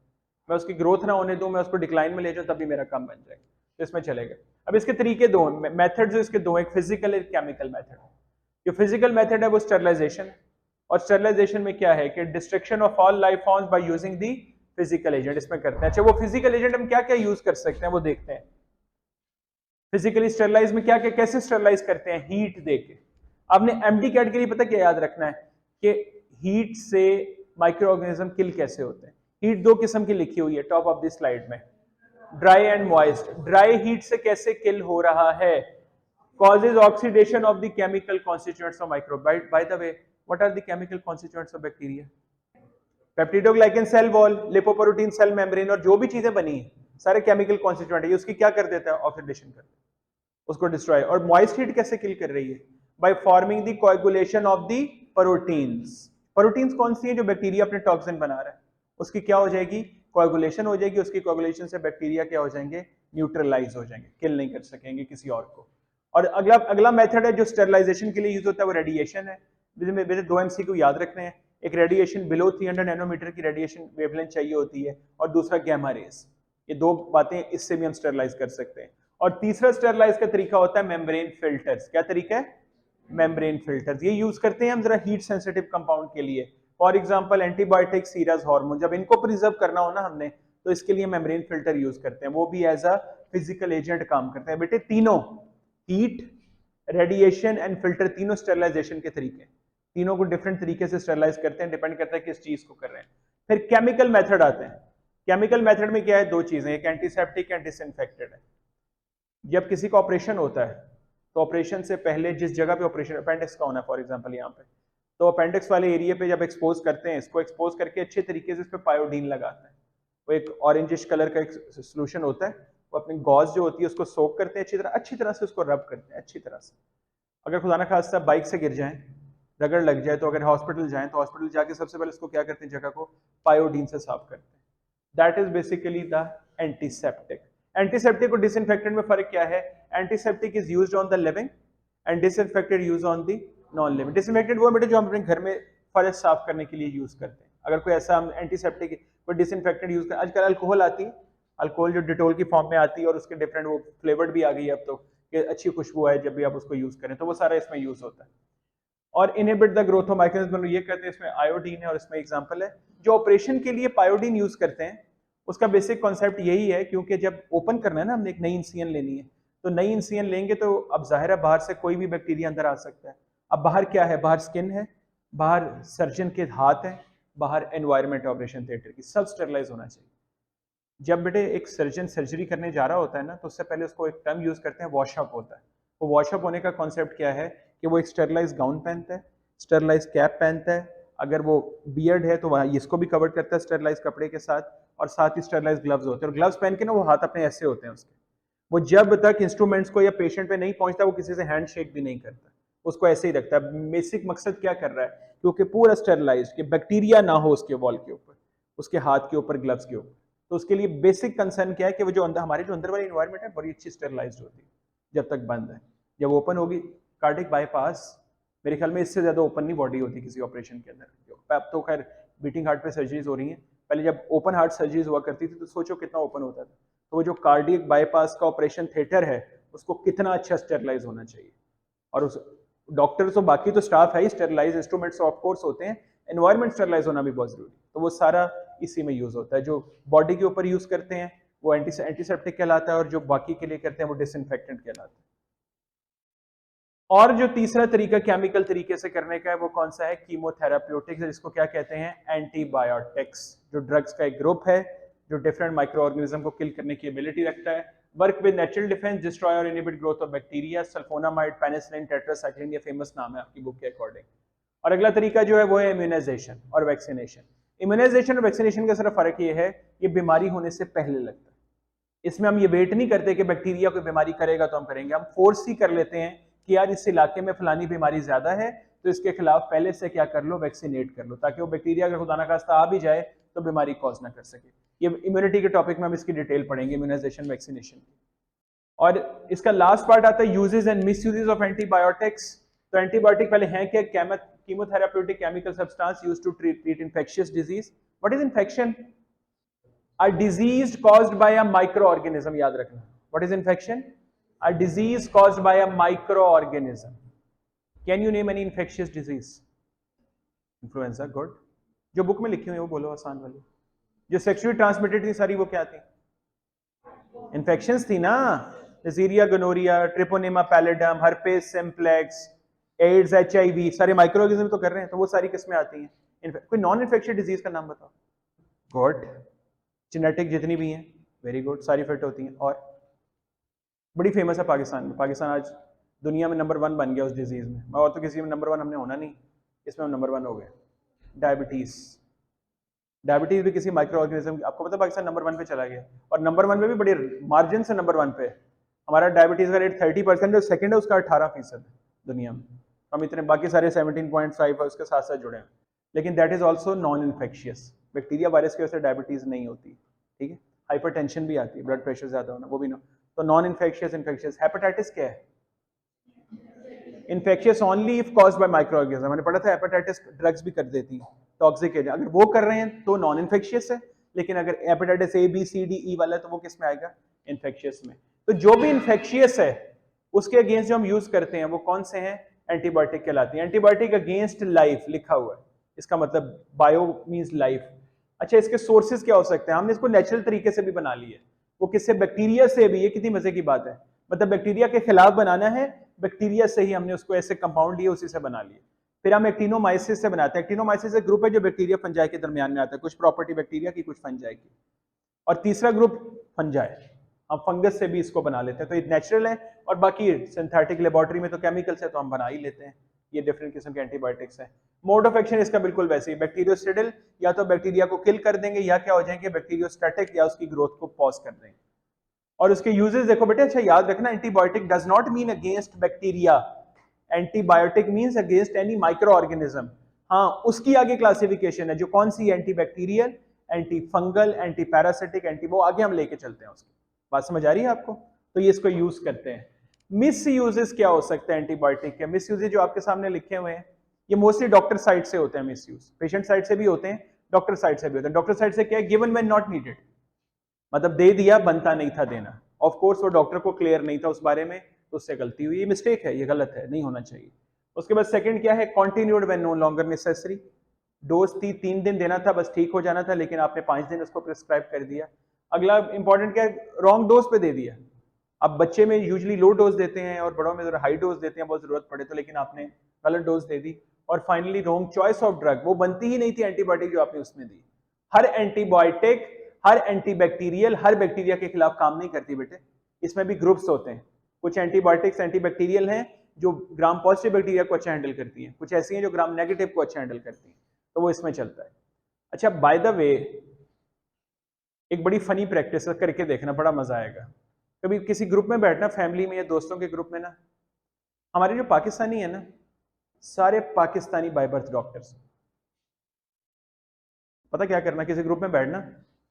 मैं उसकी ग्रोथ ना होने दूं, मैं उसको डिक्लाइन में ले जाऊं, तब भी मेरा काम बन जाएगा, तो इसमें चलेगा। अब इसके तरीके दो हैं, मेथड्स इसके दो, एक फिजिकल एक केमिकल मेथड। जो फिजिकल मेथड है वो स्टरलाइजेशन, और स्टरलाइजेशन में क्या है कि destruction of all life forms by using the physical agent, इसमें करते हैं। अच्छा, वो फिजिकल एजेंट हम क्या क्या यूज कर सकते हैं वो देखते हैं। फिजिकली स्टरलाइज में क्या क्या कैसे स्टरलाइज करते हैं, हीट देके। आपने एमडी कैट के लिए पता क्या याद रखना है कि हीट से माइक्रो ऑर्गेनिज्म किल कैसे होते हैं। हीट दो किस्म की लिखी हुई है टॉप ऑफ दिस स्लाइड में, dry and moist. Dry heat से कैसे किल हो रहा है, causes oxidation of the chemical constituents of microbe. By the way, what are the chemical constituents of bacteria? Peptidoglycan cell wall, lipoprotein cell membrane, और जो भी चीजें बनी है सारे केमिकल कॉन्स्टिट्यूएंट है, उसकी क्या कर देता है, ऑक्सीडेशन कर देता है, उसको डिस्ट्रॉय। और मॉइस्ट हीट कैसे किल कर रही है, by forming the coagulation of the proteins. Proteins कौन सी है, जो बैक्टीरिया अपने टॉक्सिन बना रहा है, उसकी क्या हो जाएगी, कोएगुलेशन हो जाएगी, उसकी कोएगुलेशन से बैक्टीरिया क्या हो जाएंगे, न्यूट्रलाइज हो जाएंगे, किल नहीं कर सकेंगे किसी और को। और अगला मेथड है जो स्टरलाइजेशन के लिए यूज होता है, वो रेडिएशन है। मेरे दो एमसीक्यू याद रखने हैं, एक रेडिएशन बिलो 300 नैनोमीटर की रेडिएशन वेवलेंथ चाहिए होती है, और दूसरा गैमा रेज। ये दो बातें, इससे भी हम स्टरलाइज कर सकते हैं। और तीसरा स्टरलाइज का तरीका होता है मेम्ब्रेन फिल्टर्स। क्या तरीका है, मेम्ब्रेन फिल्टर्स। ये यूज करते हैं हम जरा हीट सेंसिटिव कंपाउंड के लिए, for example antibiotic, sera, hormone, जब इनको प्रिजर्व करना हो ना हमने, तो इसके लिए मेम्ब्रेन फिल्टर यूज करते हैं, वो भी एज अ फिजिकल एजेंट काम करते हैं। बेटे तीनों, हीट, रेडिएशन एंड फिल्टर, तीनों स्टरलाइजेशन के तरीके, तीनों को डिफरेंट तरीके से स्टरलाइज करते हैं, डिपेंड करता है किस चीज को कर रहे हैं। फिर केमिकल मेथड आते हैं। केमिकल मेथड में क्या है, दो चीजें, एक एंटीसेप्टिक एंड डिसइंफेक्टेड है। जब किसी का ऑपरेशन होता है तो ऑपरेशन से पहले जिस जगह पे ऑपरेशन, अपेंडिक्स का होना है फॉर एग्जांपल यहाँ पे, तो अपेंडिक्स वाले एरिया पे जब एक्सपोज करते हैं, इसको एक्सपोज करके अच्छे तरीके से इस पे पायोडीन लगाते हैं। वो एक ऑरेंजिश कलर का एक सोल्यूशन होता है, वो अपनी गॉज जो होती है उसको सोक करते हैं अच्छी तरह से उसको रब करते हैं अच्छी तरह से। अगर खुदा ना खास्ता बाइक से गिर जाए, रगड़ लग जाए, तो अगर हॉस्पिटल जाएं तो हॉस्पिटल जाके सबसे पहले इसको क्या करते हैं, जगह को पायोडीन से साफ करते हैं। That is basically the antiseptic. Antiseptic और डिसइंफेक्टेंट में फर्क क्या है, antiseptic is used on the living and disinfected use on the non living. Disinfected वो बेटे जो हम अपने घर में फर्श साफ करने के लिए यूज करते हैं। अगर कोई ऐसा हम एंटीसेप्टिक कोई डिसइंफेक्टेंट यूज करते, आजकल अल्कोहल आती है, अल्कोहल जो डिटोल की फॉर्म में आती है, और उसके डिफरेंट वो फ्लेवर्ड भी आ गई है अब तो, कि अच्छी खुशबू है जब भी आप उसको यूज करें, तो वो सारा इसमें यूज होता है। और इनहिबिट द ग्रोथ ऑफ माइक्रोनिज्म ये कहते हैं, इसमें आयोडीन है और इसमें एग्जांपल है। जो ऑपरेशन के लिए पायोडीन यूज करते हैं उसका बेसिक कॉन्सेप्ट यही है, क्योंकि जब ओपन करना है ना, हमने एक नई इंसियन लेनी है, तो नई इंसियन लेंगे तो अब जाहिर है बाहर से कोई भी बैक्टीरिया अंदर आ सकता है। अब बाहर क्या है, बाहर स्किन है, बाहर सर्जन के हाथ है, बाहर एनवायरमेंट ऑपरेशन थिएटर की, सब स्टेरलाइज होना चाहिए। जब बेटे एक सर्जन सर्जरी करने जा रहा होता है ना, तो उससे पहले उसको एक टर्म यूज करते हैं, वॉशअप होता है। वो वॉशअप होने का कॉन्सेप्ट क्या है कि वो एक स्टेरलाइज गाउन पहनता है, स्टेरलाइज कैप पहनता है, अगर वो बियर्ड है तो वह इसको भी कवर करता है स्टेरलाइज कपड़े के साथ, और साथ ही स्टेरलाइज ग्लव्स होते हैं। और ग्लव्स पहन के ना वो हाथ अपने ऐसे होते हैं उसके, वो जब तक इंस्ट्रूमेंट्स को या पेशेंट पे नहीं पहुंचता वो किसी से हैंड शेक भी नहीं करता, उसको ऐसे ही रखता है। बेसिक मकसद क्या कर रहा है, क्योंकि पूरा स्टेरलाइज, कि बैक्टीरिया ना हो उसके वॉल के ऊपर, उसके हाथ के ऊपर, ग्लव्स के ऊपर। तो उसके लिए बेसिक कंसर्न क्या है कि वो जो अंदर हमारे जो अंदर वाली इन्वायरमेंट है बड़ी अच्छी स्टेरलाइज्ड होती है जब तक बंद है। जब ओपन होगी कार्डिक बाईपास, मेरे ख्याल में इससे ज्यादा ओपन नहीं बॉडी होती किसी ऑपरेशन के अंदर। अब तो खैर बीटिंग हार्ट पे सर्जरीज हो रही हैं, पहले जब ओपन हार्ट सर्जरीज हुआ करती थी तो सोचो कितना ओपन होता था। तो वो जो कार्डियक बाईपास का ऑपरेशन थिएटर है उसको कितना अच्छा स्टेरलाइज होना चाहिए। और उस डॉक्टर तो बाकी तो स्टाफ है ही, स्टेरलाइज इंस्ट्रूमेंट्स ऑफ कोर्स होते हैं, एनवायरमेंट स्टेरलाइज होना भी बहुत जरूरी। तो वो सारा इसी में यूज होता है। जो बॉडी के ऊपर यूज करते हैं वो एंटीसेप्टिक कहलाता है, और जो बाकी के लिए करते हैं वो डिसइंफेक्टेंट कहलाता है। और जो तीसरा तरीका केमिकल तरीके से करने का है वो कौन सा है? कीमोथेराप्यूटिक्स, जिसको क्या कहते हैं? एंटीबायोटिक्स। जो ड्रग्स का एक ग्रुप है जो डिफरेंट माइक्रो ऑर्गेनिज्म को किल करने की एबिलिटी रखता है। Work with natural defence, destroy और inhibit growth of bacteria. Sulphonamide, penicillin, tetracycline, ये फेमस नाम है आपकी बुक के अकॉर्डिंग। और अगला तरीका जो है वो है इम्यूनाइजेशन और वैक्सीनेशन। इम्यूनाइजेशन और वैक्सीनेशन का सिर्फ फर्क ये है, ये बीमारी होने से पहले लगता है। इसमें हम ये वेट नहीं करते कि बैक्टीरिया कोई बीमारी करेगा तो हम करेंगे, हम फोर्स ही कर लेते हैं कि यार इस इलाके में फलानी बीमारी ज्यादा है तो इसके खिलाफ पहले से क्या कर लो, वैक्सीनेट कर लो, ताकि वो बैक्टीरिया अगर खुदा ना खास्ता आ भी जाए तो बीमारी कॉज ना कर सके। ये इम्यूनिटी के टॉपिक में हम इसकी डिटेल पढ़ेंगे, इम्यूनाइजेशन वैक्सीनेशन। और इसका लास्ट पार्ट आता है uses and misuses of antibiotics. तो एंटीबायोटिक पहले हैं क्या? Chemotherapeutic chemical substance used to treat infectious disease. What is infection? A disease caused by a microorganism, याद रखना। What is infection? A disease caused by a microorganism. Can you name any infectious disease? Influenza, good. जो book में लिखी हुई है वो बोलो, आसान वाली। जो सेक्सुअली ट्रांसमिटेड थी सारी वो क्या थी? इन्फेक्शंस थी ना, Neisseria, gonorrhoea, Treponema pallidum, herpes simplex, AIDS, HIV, सारे माइक्रो ऑर्गेनिज्म तो कर रहे हैं, तो वो सारी किसमें आती हैं? कोई नॉन इन्फेक्शियस डिजीज का नाम बताओ। गुड। जेनेटिक जितनी भी हैं, वेरी गुड, सारी फिट होती हैं। और बड़ी फेमस है पाकिस्तान में। पाकिस्तान आज दुनिया में नंबर 1 बन गया उस डिजीज में, और तो किसी में नंबर 1 हमने होना नहीं, इसमें हम नंबर 1 हो गए। डायबिटीज, डायबिटीज भी किसी माइक्रो ऑर्गेनिज्म, आपको पता पाकिस्तान नंबर 1 पे चला गया, और नंबर 1 पे भी बड़े मार्जिन से नंबर 1 पे है। हमारा डायबिटीज का रेट 30% है, सेकंड है उसका 18% दुनिया में। हम इतने बाकी सारे 17.5 है उसके साथ साथ जुड़े हैं। लेकिन that is also non infectious. Bacteria virus की वजह से डायबिटीज नहीं होती, ठीक है। हाइपरटेंशन भी आती है, ब्लड प्रेशर ज्यादा होना, वो भी ना। तो नॉन इन्फेक्शियस। इन्फेक्शियस हेपेटाइटिस क्या है? Infectious only if caused by micro organism. मैंने पढ़ा था हेपेटाइटिस ड्रग्स भी कर देती हैं, टॉक्सिक एजेंट, अगर वो कर रहे हैं तो नॉन इन्फेक्शियस है। लेकिन अगर hepatitis A B C D E वाला है तो वो किस में आएगा? इन्फेक्शियस में। तो जो भी इन्फेक्शियस है उसके अगेंस्ट जो हम यूज करते हैं वो कौन से हैं? एंटीबायोटिक कहलाती है। एंटीबायोटिक अगेंस्ट लाइफ लिखा हुआ है, इसका मतलब बायो मींस लाइफ। अच्छा, इसके सोर्सेज क्या हो सकते हैं? हमने इसको नेचुरल तरीके से भी बना ली है। वो किससे? बैक्टीरिया से भी। ये कितनी मजे की बात है, मतलब बैक्टीरिया के खिलाफ बनाना है, बैक्टीरिया से ही हमने उसको ऐसे कंपाउंड लिए, उसी से बना लिए। फिर हम एक्टिनोमाइसिस से बनाते हैं। एक्टिनोमाइसिस एक ग्रुप है जो बैक्टीरिया फंजाई के दरमियान में आता है, कुछ प्रॉपर्टी बैक्टीरिया की, कुछ फंजाई की। और तीसरा ग्रुप फंजाई, हम फंगस से भी इसको बना लेते हैं। तो ये नेचुरल है, और बाकी सिंथेटिक लेबोरेटरी में तो केमिकल से तो हम बना ही लेते हैं। ये डिफरेंट किस्म के एंटीबायोटिक्स हैं। मोड ऑफ एक्शन इसका बिल्कुल वैसे ही, बैक्टीरियोस्टेडिल, या तो बैक्टीरिया को किल कर देंगे, या क्या हो जाएंगे? बैक्टीरियोस्टैटिक, या उसकी ग्रोथ को पॉज कर देंगे। और उसके यूजेस देखो बेटे, अच्छा याद रखना, antibiotic does not mean against bacteria, antibiotic means against any micro organism. हाँ, उसकी आगे क्लासिफिकेशन है, जो कौन सी? Anti bacterial, anti fungal, anti parasitic, anti, वो आगे हम लेके चलते हैं उसकी। बात समझ आ रही है आपको? तो ये इसको यूज करते हैं। मिस यूजेस क्या हो सकते हैं एंटीबायोटिक के? मिस यूजेस जो आपके सामने लिखे हुए हैं ये मोस्टली डॉक्टर साइड से होते हैं मिस यूज, पेशेंट साइड से भी होते हैं, डॉक्टर साइड से भी होते हैं। डॉक्टर साइड से क्या है? गिवन व्हेन नॉट नीडेड, मतलब दे दिया, बनता नहीं था देना। ऑफ कोर्स वो डॉक्टर को क्लियर नहीं था उस बारे में, तो उससे गलती हुई, ये मिस्टेक है, ये गलत है, नहीं होना चाहिए। उसके बाद सेकंड क्या है? Continued when no longer necessary. Dose थी 3 दिन देना था, बस ठीक हो जाना था, लेकिन आपने 5 दिन उसको प्रिस्क्राइब कर दिया। अगला इंपॉर्टेंट क्या है? रॉन्ग डोज पे दे दिया। अब बच्चे में यूजुअली लो डोज देते हैं और बड़ों में जरा हाई डोज देते हैं बहुत जरूरत पड़े तो, लेकिन आपने गलत डोज दे दी। और finally wrong choice of drug, वो बनती ही नहीं थी एंटीबायोटिक जो आपने उसमें दी। हर एंटीबायोटिक, हर एंटीबैक्टीरियल, हर बैक्टीरिया के खिलाफ काम नहीं करती बेटे, इसमें भी ग्रुप्स होते हैं। कुछ एंटीबायोटिक्स एंटीबैक्टीरियल हैं जो ग्राम पॉजिटिव बैक्टीरिया को अच्छा हैंडल करती हैं, कुछ ऐसी हैं जो ग्राम नेगेटिव को अच्छा हैंडल करती हैं, तो वो इसमें चलता है। अच्छा, बाय द वे एक बड़ी फनी प्रैक्टिस करके देखना, बड़ा मजा आएगा। कभी किसी ग्रुप में बैठना, फैमिली में या दोस्तों के ग्रुप में ना, हमारे जो पाकिस्तानी है ना, सारे पाकिस्तानी बाय बर्थ डॉक्टर्स। पता क्या करना, किसी ग्रुप में बैठना,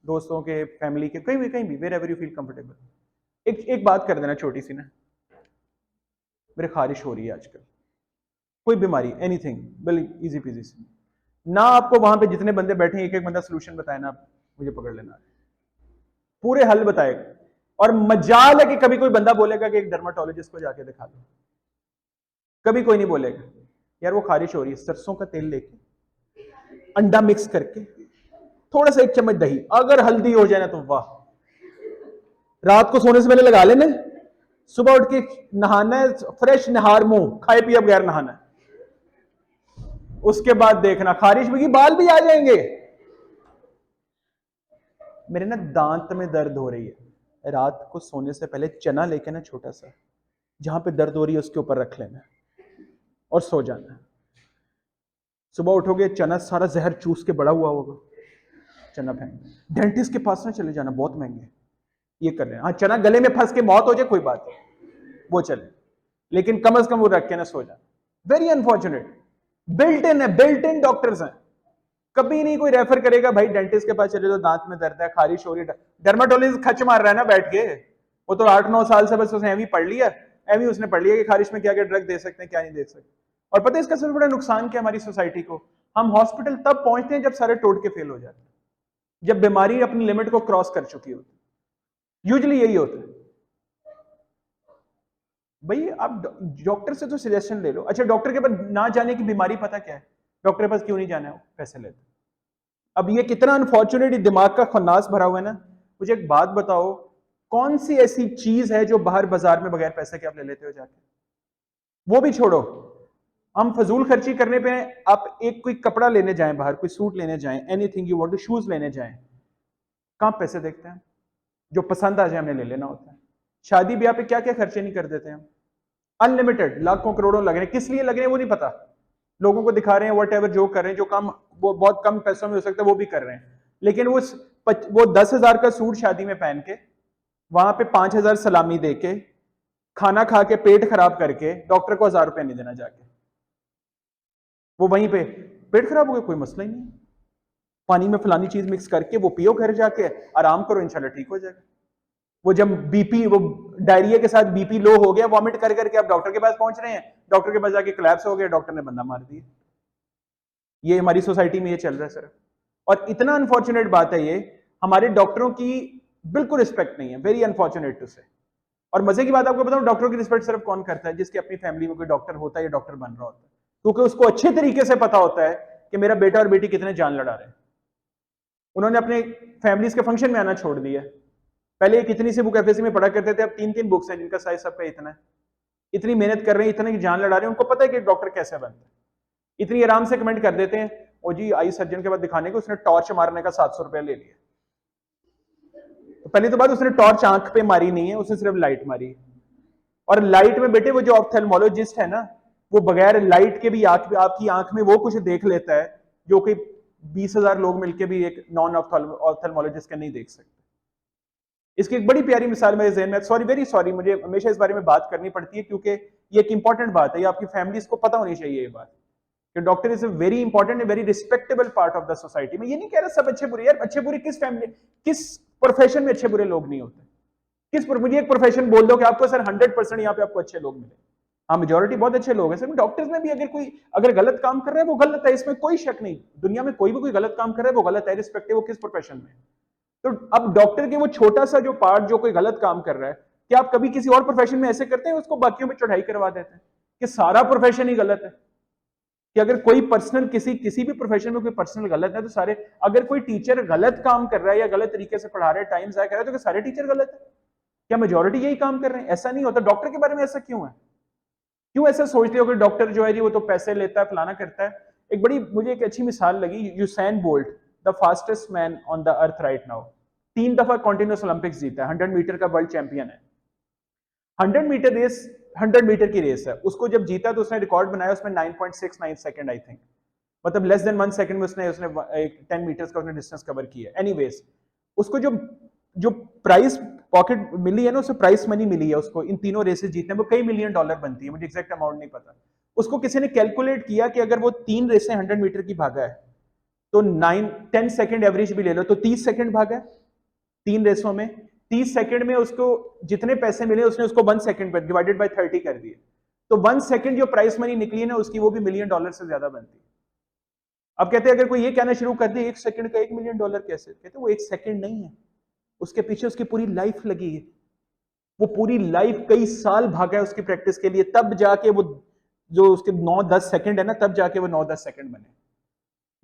दोस्तों के, फैमिली के, कहीं भी wherever you feel comfortable. एक बात कर देना छोटी सी ना, मेरे खारिश हो रही है आजकल, कोई बीमारी, एनीथिंग, बिल इजी पीजी से ना, आपको वहां पे जितने बंदे बैठे एक एक बंदा सोल्यूशन बताए ना, मुझे पकड़ लेना, पूरे हल बताएगा। और मजाल है कि कभी कोई बंदा बोलेगा कि एक डर्माटोलॉजिस्ट को जाके दिखा दो, कभी कोई नहीं बोलेगा यार वो खारिश हो रही है, सरसों का तेल लेके अंडा मिक्स करके थोड़ा सा 1 चम्मच दही, अगर हल्दी हो जाए ना तो वाह, रात को सोने से पहले लगा लेना, सुबह उठ के नहाना है, फ्रेश नहार मुंह खाए पिए बगैर नहाना है, उसके बाद देखना खारिश में बाल भी आ जाएंगे। मेरे ना दांत में दर्द हो रही है, रात को सोने से पहले चना लेके ना छोटा सा, जहां पे दर्द हो रही है उसके ऊपर रख लेना और सो जाना। सुबह उठोगे चना सारा जहर चूस के बड़ा हुआ होगा, चना फेंक। डेंटिस्ट के पास ना चले जाना, बहुत महंगे, ये कर लेना। हाँ, चना गले में फंस के मौत हो जाए कोई बात नहीं, वो चले, लेकिन कम से कम वो रख के ना सो जाना। वेरी अनफॉर्चुनेट, बिल्ट इन है, बिल्ट इन डॉक्टर्स हैं, कभी नहीं कोई रेफर करेगा भाई डेंटिस्ट के पास चले, तो दांत में दर्द है, खारिश हो रही है, डर्माटोलॉजिस्ट खच मार रहा है ना बैठ के, वो तो 8-9 साल से बस उसने एवी पढ़ लिया, एवी उसने पढ़ लिया कि खारिश में क्या क्या ड्रग दे सकते हैं क्या नहीं दे सकते। और पता है इसका सबसे बड़ा नुकसान क्या हमारी सोसाइटी को, हम हॉस्पिटल तब पहुंचते हैं जब सारे टोट के फेल हो जाते हैं, जब बीमारी अपनी लिमिट को क्रॉस कर चुकी होती, यूजुअली यही होता है। भाई आप डॉक्टर से तो सजेशन ले लो। अच्छा, डॉक्टर के पास ना जाने की बीमारी पता क्या है, डॉक्टर के पास क्यों नहीं जाना है, वो पैसे लेते। अब ये कितना अनफॉर्चुनेट दिमाग का खन्नास भरा हुआ है ना। मुझे एक बात बताओ, कौन सी ऐसी चीज है जो बाहर बाजार में बगैर पैसे के आप ले लेते हो जाके, वो भी छोड़ो, हम फजूल खर्ची करने पे, आप एक कोई कपड़ा लेने जाएं बाहर, कोई सूट लेने जाएं, एनीथिंग यू वांट, शूज लेने जाएं, कहां पैसे देखते हैं, जो पसंद आ जाए हमें ले लेना होता है। शादी ब्याह पे क्या क्या खर्चे नहीं कर देते हैं, अनलिमिटेड, लाखों करोड़ों लग रहे हैं, किस लिए लग रहे हैं वो नहीं पता, लोगों को दिखा रहे हैं वट एवर जो कर रहे हैं, जो काम वो बहुत कम पैसों में हो सकता है वो भी कर रहे हैं, लेकिन वो 10,000 का सूट शादी में पहन के वहां पे 5,000 सलामी दे के खाना खा के पेट खराब करके डॉक्टर को 1,000 रुपए नहीं देना जाके, वो वहीं पे पेट खराब हो गया कोई मसला ही नहीं, पानी में फलानी चीज मिक्स करके वो पियो, घर जाके आराम करो, इंशाल्लाह ठीक हो जाएगा। वो जब बीपी, वो डायरिया के साथ बीपी लो हो गया, वॉमिट कर करके आप डॉक्टर के पास पहुंच रहे हैं, डॉक्टर के पास जाके कोलैप्स हो गया, डॉक्टर ने बंदा मार दिया। ये हमारी सोसाइटी में ये चल रहा है सर, और इतना अनफॉर्चुनेट बात है ये, हमारे डॉक्टरों की बिल्कुल रिस्पेक्ट नहीं है, वेरी अनफॉर्चुनेट टू से। और मजे की बात आपको बताऊं, डॉक्टरों की रिस्पेक्ट सिर्फ कौन करता है, जिसकी अपनी फैमिली में कोई डॉक्टर होता है या डॉक्टर बन रहा होता है, क्योंकि उसको अच्छे तरीके से पता होता है कि मेरा बेटा और बेटी कितने जान लड़ा रहे हैं। उन्होंने अपने फैमिलीज के फंक्शन में आना छोड़ दिया। पहले एक इतनी सी बुक एफएससी में पढ़ा करते थे, अब 3-3 बुक्स हैं जिनका साइज सबका इतना है, इतनी मेहनत कर रहे हैं, इतनी जान लड़ा रहे हैं, उनको पता है कि डॉक्टर कैसे बनता है, इतनी आराम से कमेंट कर देते हैं, ओ जी आई सर्जन के बाद दिखाने को उसने टॉर्च मारने का 700 रुपया ले लिया। तो पहली तो बात, उसने टॉर्च आंख पे मारी नहीं है, उसने सिर्फ लाइट मारी, और लाइट में बेटे वो जो ऑप्थेल्मोलॉजिस्ट है ना, वो बगैर लाइट के भी आपकी आंख में वो कुछ देख लेता है जो कि 20,000 लोग मिलकर भी एक नॉन ऑप्थेल्मोलॉजिस्ट का नहीं देख सकते। इसकी एक बड़ी प्यारी मिसाल मेरे ज़हन में, सॉरी वेरी सॉरी, मुझे हमेशा इस बारे में बात करनी पड़ती है क्योंकि ये एक इंपॉर्टेंट बात है, ये आपकी फैमिलीज को पता होनी चाहिए ये बात, कि doctor is a very important and very respectable part of the society में। ये नहीं कह रहा सब अच्छे बुरे, यार अच्छे बुरे किस फैमिली, किस प्रोफेशन में अच्छे बुरे लोग नहीं होते, मुझे एक प्रोफेशन बोल दो कि आपको सर 100% यहाँ पे आपको अच्छे लोग मिले। हाँ, मेजोरिटी बहुत अच्छे लोग हैं सर, डॉक्टर्स में भी अगर कोई अगर गलत काम कर रहा है वो गलत है, इसमें कोई शक नहीं, दुनिया में कोई भी कोई गलत काम कर रहा है वो गलत है, रिस्पेक्टिव वो किस प्रोफेशन में। तो अब डॉक्टर के वो छोटा सा जो पार्ट जो कोई गलत काम कर रहा है, क्या आप कभी किसी और प्रोफेशन में ऐसे करते हैं उसको बाकियों में चढ़ाई करवा देते हैं कि सारा प्रोफेशन ही गलत है, कि अगर कोई पर्सनल किसी भी प्रोफेशन में कोई पर्सनल गलत है तो सारे, अगर कोई टीचर गलत काम कर रहा है या गलत तरीके से पढ़ा रहा है, टाइम जाया कर रहा है, तो सारे टीचर गलत है? क्या मेजोरिटी यही काम कर रहे हैं? ऐसा नहीं होता। डॉक्टर के बारे में ऐसा क्यों है? क्यों ऐसा सोचते हो कि डॉक्टर जो है जी वो तो पैसे लेता है, फलाना करता है? एक बड़ी मुझे एक अच्छी मिसाल लगी, Usain Bolt, the fastest man on the earth right now, 3 दफा कॉन्टिन्यूस ओलंपिक्स जीता है, 100 मीटर का वर्ल्ड चैंपियन है। 100 मीटर की रेस है, उसको जब जीता तो उसने रिकॉर्ड बनाया, उसमें 9.69 सेकंड आई थिंक, मतलब लेस देन 1 सेकंड में उसने 10 मीटर्स का उसने डिस्टेंस कवर किया। एनीवेज, उसको जो प्राइस पॉकेट मिली है ना, उसे प्राइस मनी मिली है उसको इन तीनों रेसेस जीतने में, वो कई मिलियन डॉलर बनती है, मुझे एग्जैक्ट अमाउंट नहीं पता। उसको किसी ने कैलकुलेट किया कि अगर वो 3 रेसें 100 मीटर की भागा है तो 10 सेकंड एवरेज भी ले लो तो 30 सेकंड भागा 3 रेसों में, 30 सेकंड में उसको जितने पैसे मिले उसने उसको 1 सेकंड पर डिवाइडेड बाय 30 कर दिए, तो 1 सेकंड जो प्राइस मनी निकली है ना उसकी वो भी $1,000,000 से ज्यादा बनती है। अब कहते हैं अगर कोई ये कहना शुरू कर दे 1 सेकंड का $1,000,000 कैसे, कहते वो 1 सेकंड नहीं है, उसके पीछे उसकी पूरी लाइफ लगी है, वो पूरी लाइफ कई साल भागा है उसकी प्रैक्टिस के लिए, तब जाके वो जो उसके 9-10 सेकंड है ना, तब जाके वो 9-10 सेकंड बने।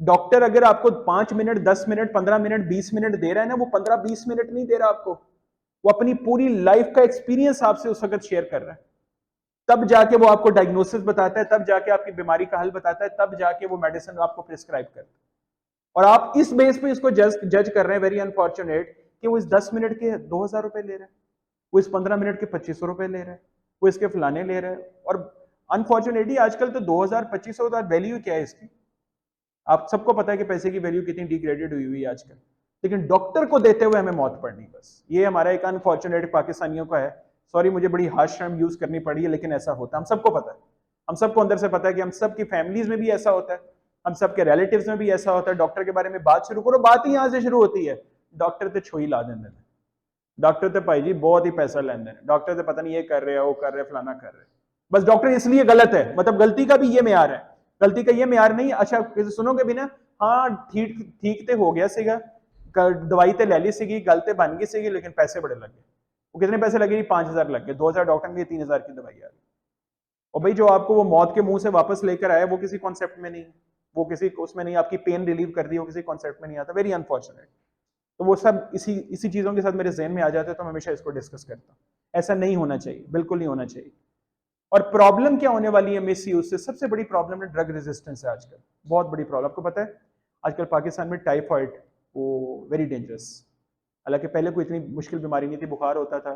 डॉक्टर अगर आपको 5 मिनट 10 मिनट 15 मिनट 20 मिनट दे रहा है ना, वो 15-20 मिनट नहीं दे रहा आपको, वो अपनी पूरी लाइफ का एक्सपीरियंस आपसे उस वक्त शेयर कर रहा है, तब जाके वो आपको डायग्नोसिस बताता है, तब जाके आपकी बीमारी का हल बताता है, तब जाके वो मेडिसिन आपको प्रिस्क्राइब करता है। और आप इस बेस पे इसको जज कर रहे हैं, वेरी अनफॉर्चुनेट, कि वो इस 10 मिनट के 2,000 रुपए ले रहे हैं, वो इस 15 मिनट के 2,500 रुपए ले रहे हैं, वो इसके फलाने ले रहे हैं। और अनफॉर्चुनेटली आजकल तो 2,000 2,500 वैल्यू क्या है इसकी, आप सबको पता है कि पैसे की वैल्यू कितनी डिग्रेडेड हुई हुई है आजकल, लेकिन डॉक्टर को देते हुए हमें मौत पड़नी, बस ये हमारा एक अनफॉर्चुनेट पाकिस्तानियों का है। सॉरी, मुझे बड़ी हार्श टर्म यूज करनी पड़ी है, लेकिन ऐसा होता है, हम सबको पता है, हम सबको अंदर से पता है कि हम सबकी फैमिलीज में भी ऐसा होता है, हम सबके रिलेटिव्स में भी ऐसा होता है। डॉक्टर के बारे में बात शुरू करो, बात ही यहां से शुरू होती है, डॉक्टर तो छुई ला देंगे, डॉक्टर तो भाई जी बहुत ही पैसा लेंगे, डॉक्टर तो पता नहीं ये कर रहे हैं वो कर रहे हैं फलाना कर रहे हैं, बस डॉक्टर इसलिए गलत है, मतलब गलती का भी ये म्यार है, गलती का ये म्यार नहीं। अच्छा सुनोगे भी ना, हाँ ठीक ठीक तो हो गया सीगा, दवाई तो ले ली सीगी, गल तो बन गई सीगी, लेकिन पैसे बड़े लग गए। वो कितने पैसे लगे? 5,000 लग गए, 2,000 डॉक्टर के लिए 3,000 की दवाई आ गई। और भाई जो आपको वो मौत के मुंह से वापस लेकर आया वो किसी कॉन्सेप्ट में नहीं, वो किसी उसमें नहीं, आपकी पेन रिलीव कर दी, वो किसी कॉन्सेप्ट में नहीं आता, वेरी अनफॉर्चुनेट। तो वो सब इसी इसी चीजों के साथ मेरे जहन में आ जाते हैं, तो मैं हमेशा इसको डिस्कस करता हूँ। ऐसा नहीं होना चाहिए, बिल्कुल नहीं होना चाहिए। और प्रॉब्लम क्या होने वाली है मिस यूज से? सबसे बड़ी प्रॉब्लम है ड्रग रेजिस्टेंस है आजकल, बहुत बड़ी प्रॉब्लम। आपको पता है आजकल पाकिस्तान में टाइफाइड वो वेरी डेंजरस, हालांकि पहले कोई इतनी मुश्किल बीमारी नहीं थी, बुखार होता था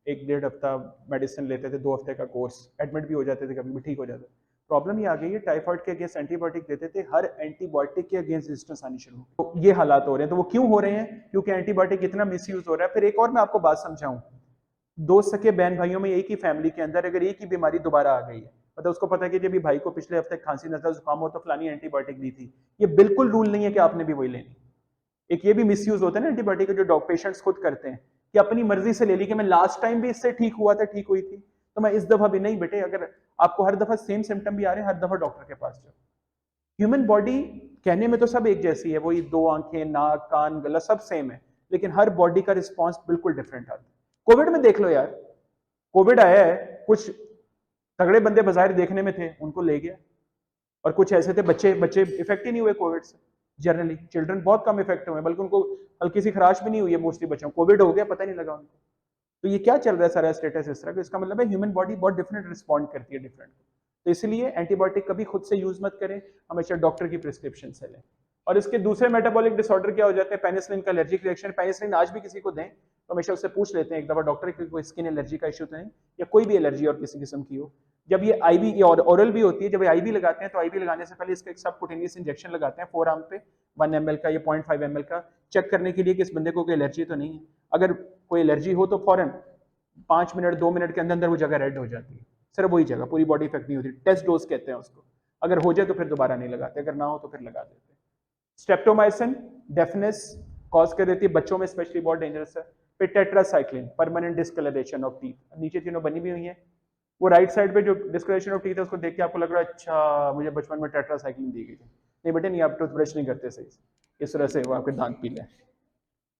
1-1.5 हफ्ता मेडिसिन लेते थे, 2 हफ्ते का कोर्स, एडमिट भी हो जाते थे, कभी भी ठीक हो जाता। प्रॉब्लम ये आ गई है, टाइफाइड के अगेंस्ट एंटीबायोटिक देते थे, हर एंटीबायोटिक के अगेंस्ट रेजिस्टेंस आनी शुरू हो, तो ये हालात हो रहे हैं। तो वो क्यों हो रहे हैं? क्योंकि एंटीबायोटिक इतना मिसयूज हो रहा है। फिर एक और मैं आपको बात समझाऊं, 2 सके बहन भाइयों में एक ही फैमिली के अंदर अगर एक ही बीमारी दोबारा आ गई है, मतलब उसको पता है कि जब भाई को पिछले हफ्ते खांसी नजला जुकाम हो तो फलानी एंटीबायोटिक दी थी, ये बिल्कुल रूल नहीं है कि आपने भी वही लेनी। एक ये भी मिसयूज होता है ना एंटीबायोटिक का, जो पेशेंट्स खुद करते हैं कि अपनी मर्जी से ले ली कि मैं लास्ट टाइम भी इससे ठीक हुआ था, ठीक हुई थी, तो मैं इस दफा भी नहीं। बेटे अगर आपको हर दफा सेम सिम्टम भी आ रहे हैं, हर दफा डॉक्टर के पास जाओ। ह्यूमन बॉडी कहने में तो सब एक जैसी है, वही 2 आंखें नाक कान गला सब सेम है, लेकिन हर बॉडी का रिस्पॉन्स बिल्कुल डिफरेंट आता है। कोविड में देख लो यार, कोविड आया है, कुछ तगड़े बंदे बाजार देखने में थे, उनको ले गया, और कुछ ऐसे थे बच्चे बच्चे इफेक्ट ही नहीं हुए कोविड से। जनरली चिल्ड्रन बहुत कम इफेक्ट हुए, बल्कि उनको हल्की सी खराश भी नहीं हुई है मोस्टली बच्चों को, कोविड हो गया पता नहीं लगा उनको। तो ये क्या चल रहा है सारा स्टेटस इस तरह का? इसका मतलब है ह्यूमन बॉडी बहुत डिफरेंट रिस्पॉन्ड करती है डिफरेंट। तो इसलिए एंटीबायोटिक कभी खुद से यूज मत करें, हमेशा डॉक्टर की प्रिस्क्रिप्शन से लें। और इसके दूसरे मेटाबॉलिक डिसऑर्डर क्या हो जाते हैं? पेनिसिलिन का एलर्जिक रिएक्शन। पेनिसिलिन आज भी किसी को दें तो हमेशा उससे पूछ लेते हैं एक दफा डॉक्टर की कोई स्किन एलर्जी का इश्यू तो नहीं, या कोई भी एलर्जी और किसी किस्म की हो। जब ये आईवी और ओरल भी होती है, जब ये आईवी लगाते हैं तो आईवी लगाने से पहले इसका एक सबकुटेनियस इंजेक्शन लगाते हैं 4 आर्म पे 1 ml का या 0.5 ml का, चेक करने के लिए कि इस बंदे को कोई एलर्जी तो नहीं है। अगर कोई एलर्जी हो तो फौरन 5 मिनट 2 मिनट के अंदर अंदर वो जगह रेड हो जाती है, सिर्फ वही जगह, पूरी बॉडी इफेक्ट नहीं होती। टेस्ट डोज कहते हैं उसको। अगर हो जाए तो फिर दोबारा नहीं लगाते, अगर ना हो तो फिर लगा देते हैं। स्ट्रेप्टोमाइसिन डेफनेस कॉज कर देती है, बच्चों में स्पेशली बहुत डेंजरस है। फिर tetracycline permanent discoloration of teeth, नीचे तीनों बनी भी हुई है। वो राइट साइड पे जो डिस्कलरेशन ऑफ टीथ है उसको देख के आपको लग रहा है अच्छा मुझे बचपन में टेट्रासाइक्लिन दी गई थी, नहीं बेटे नहीं, आप टूथब्रश नहीं करते सही, इस तरह से वो आपके दांत पीले हैं।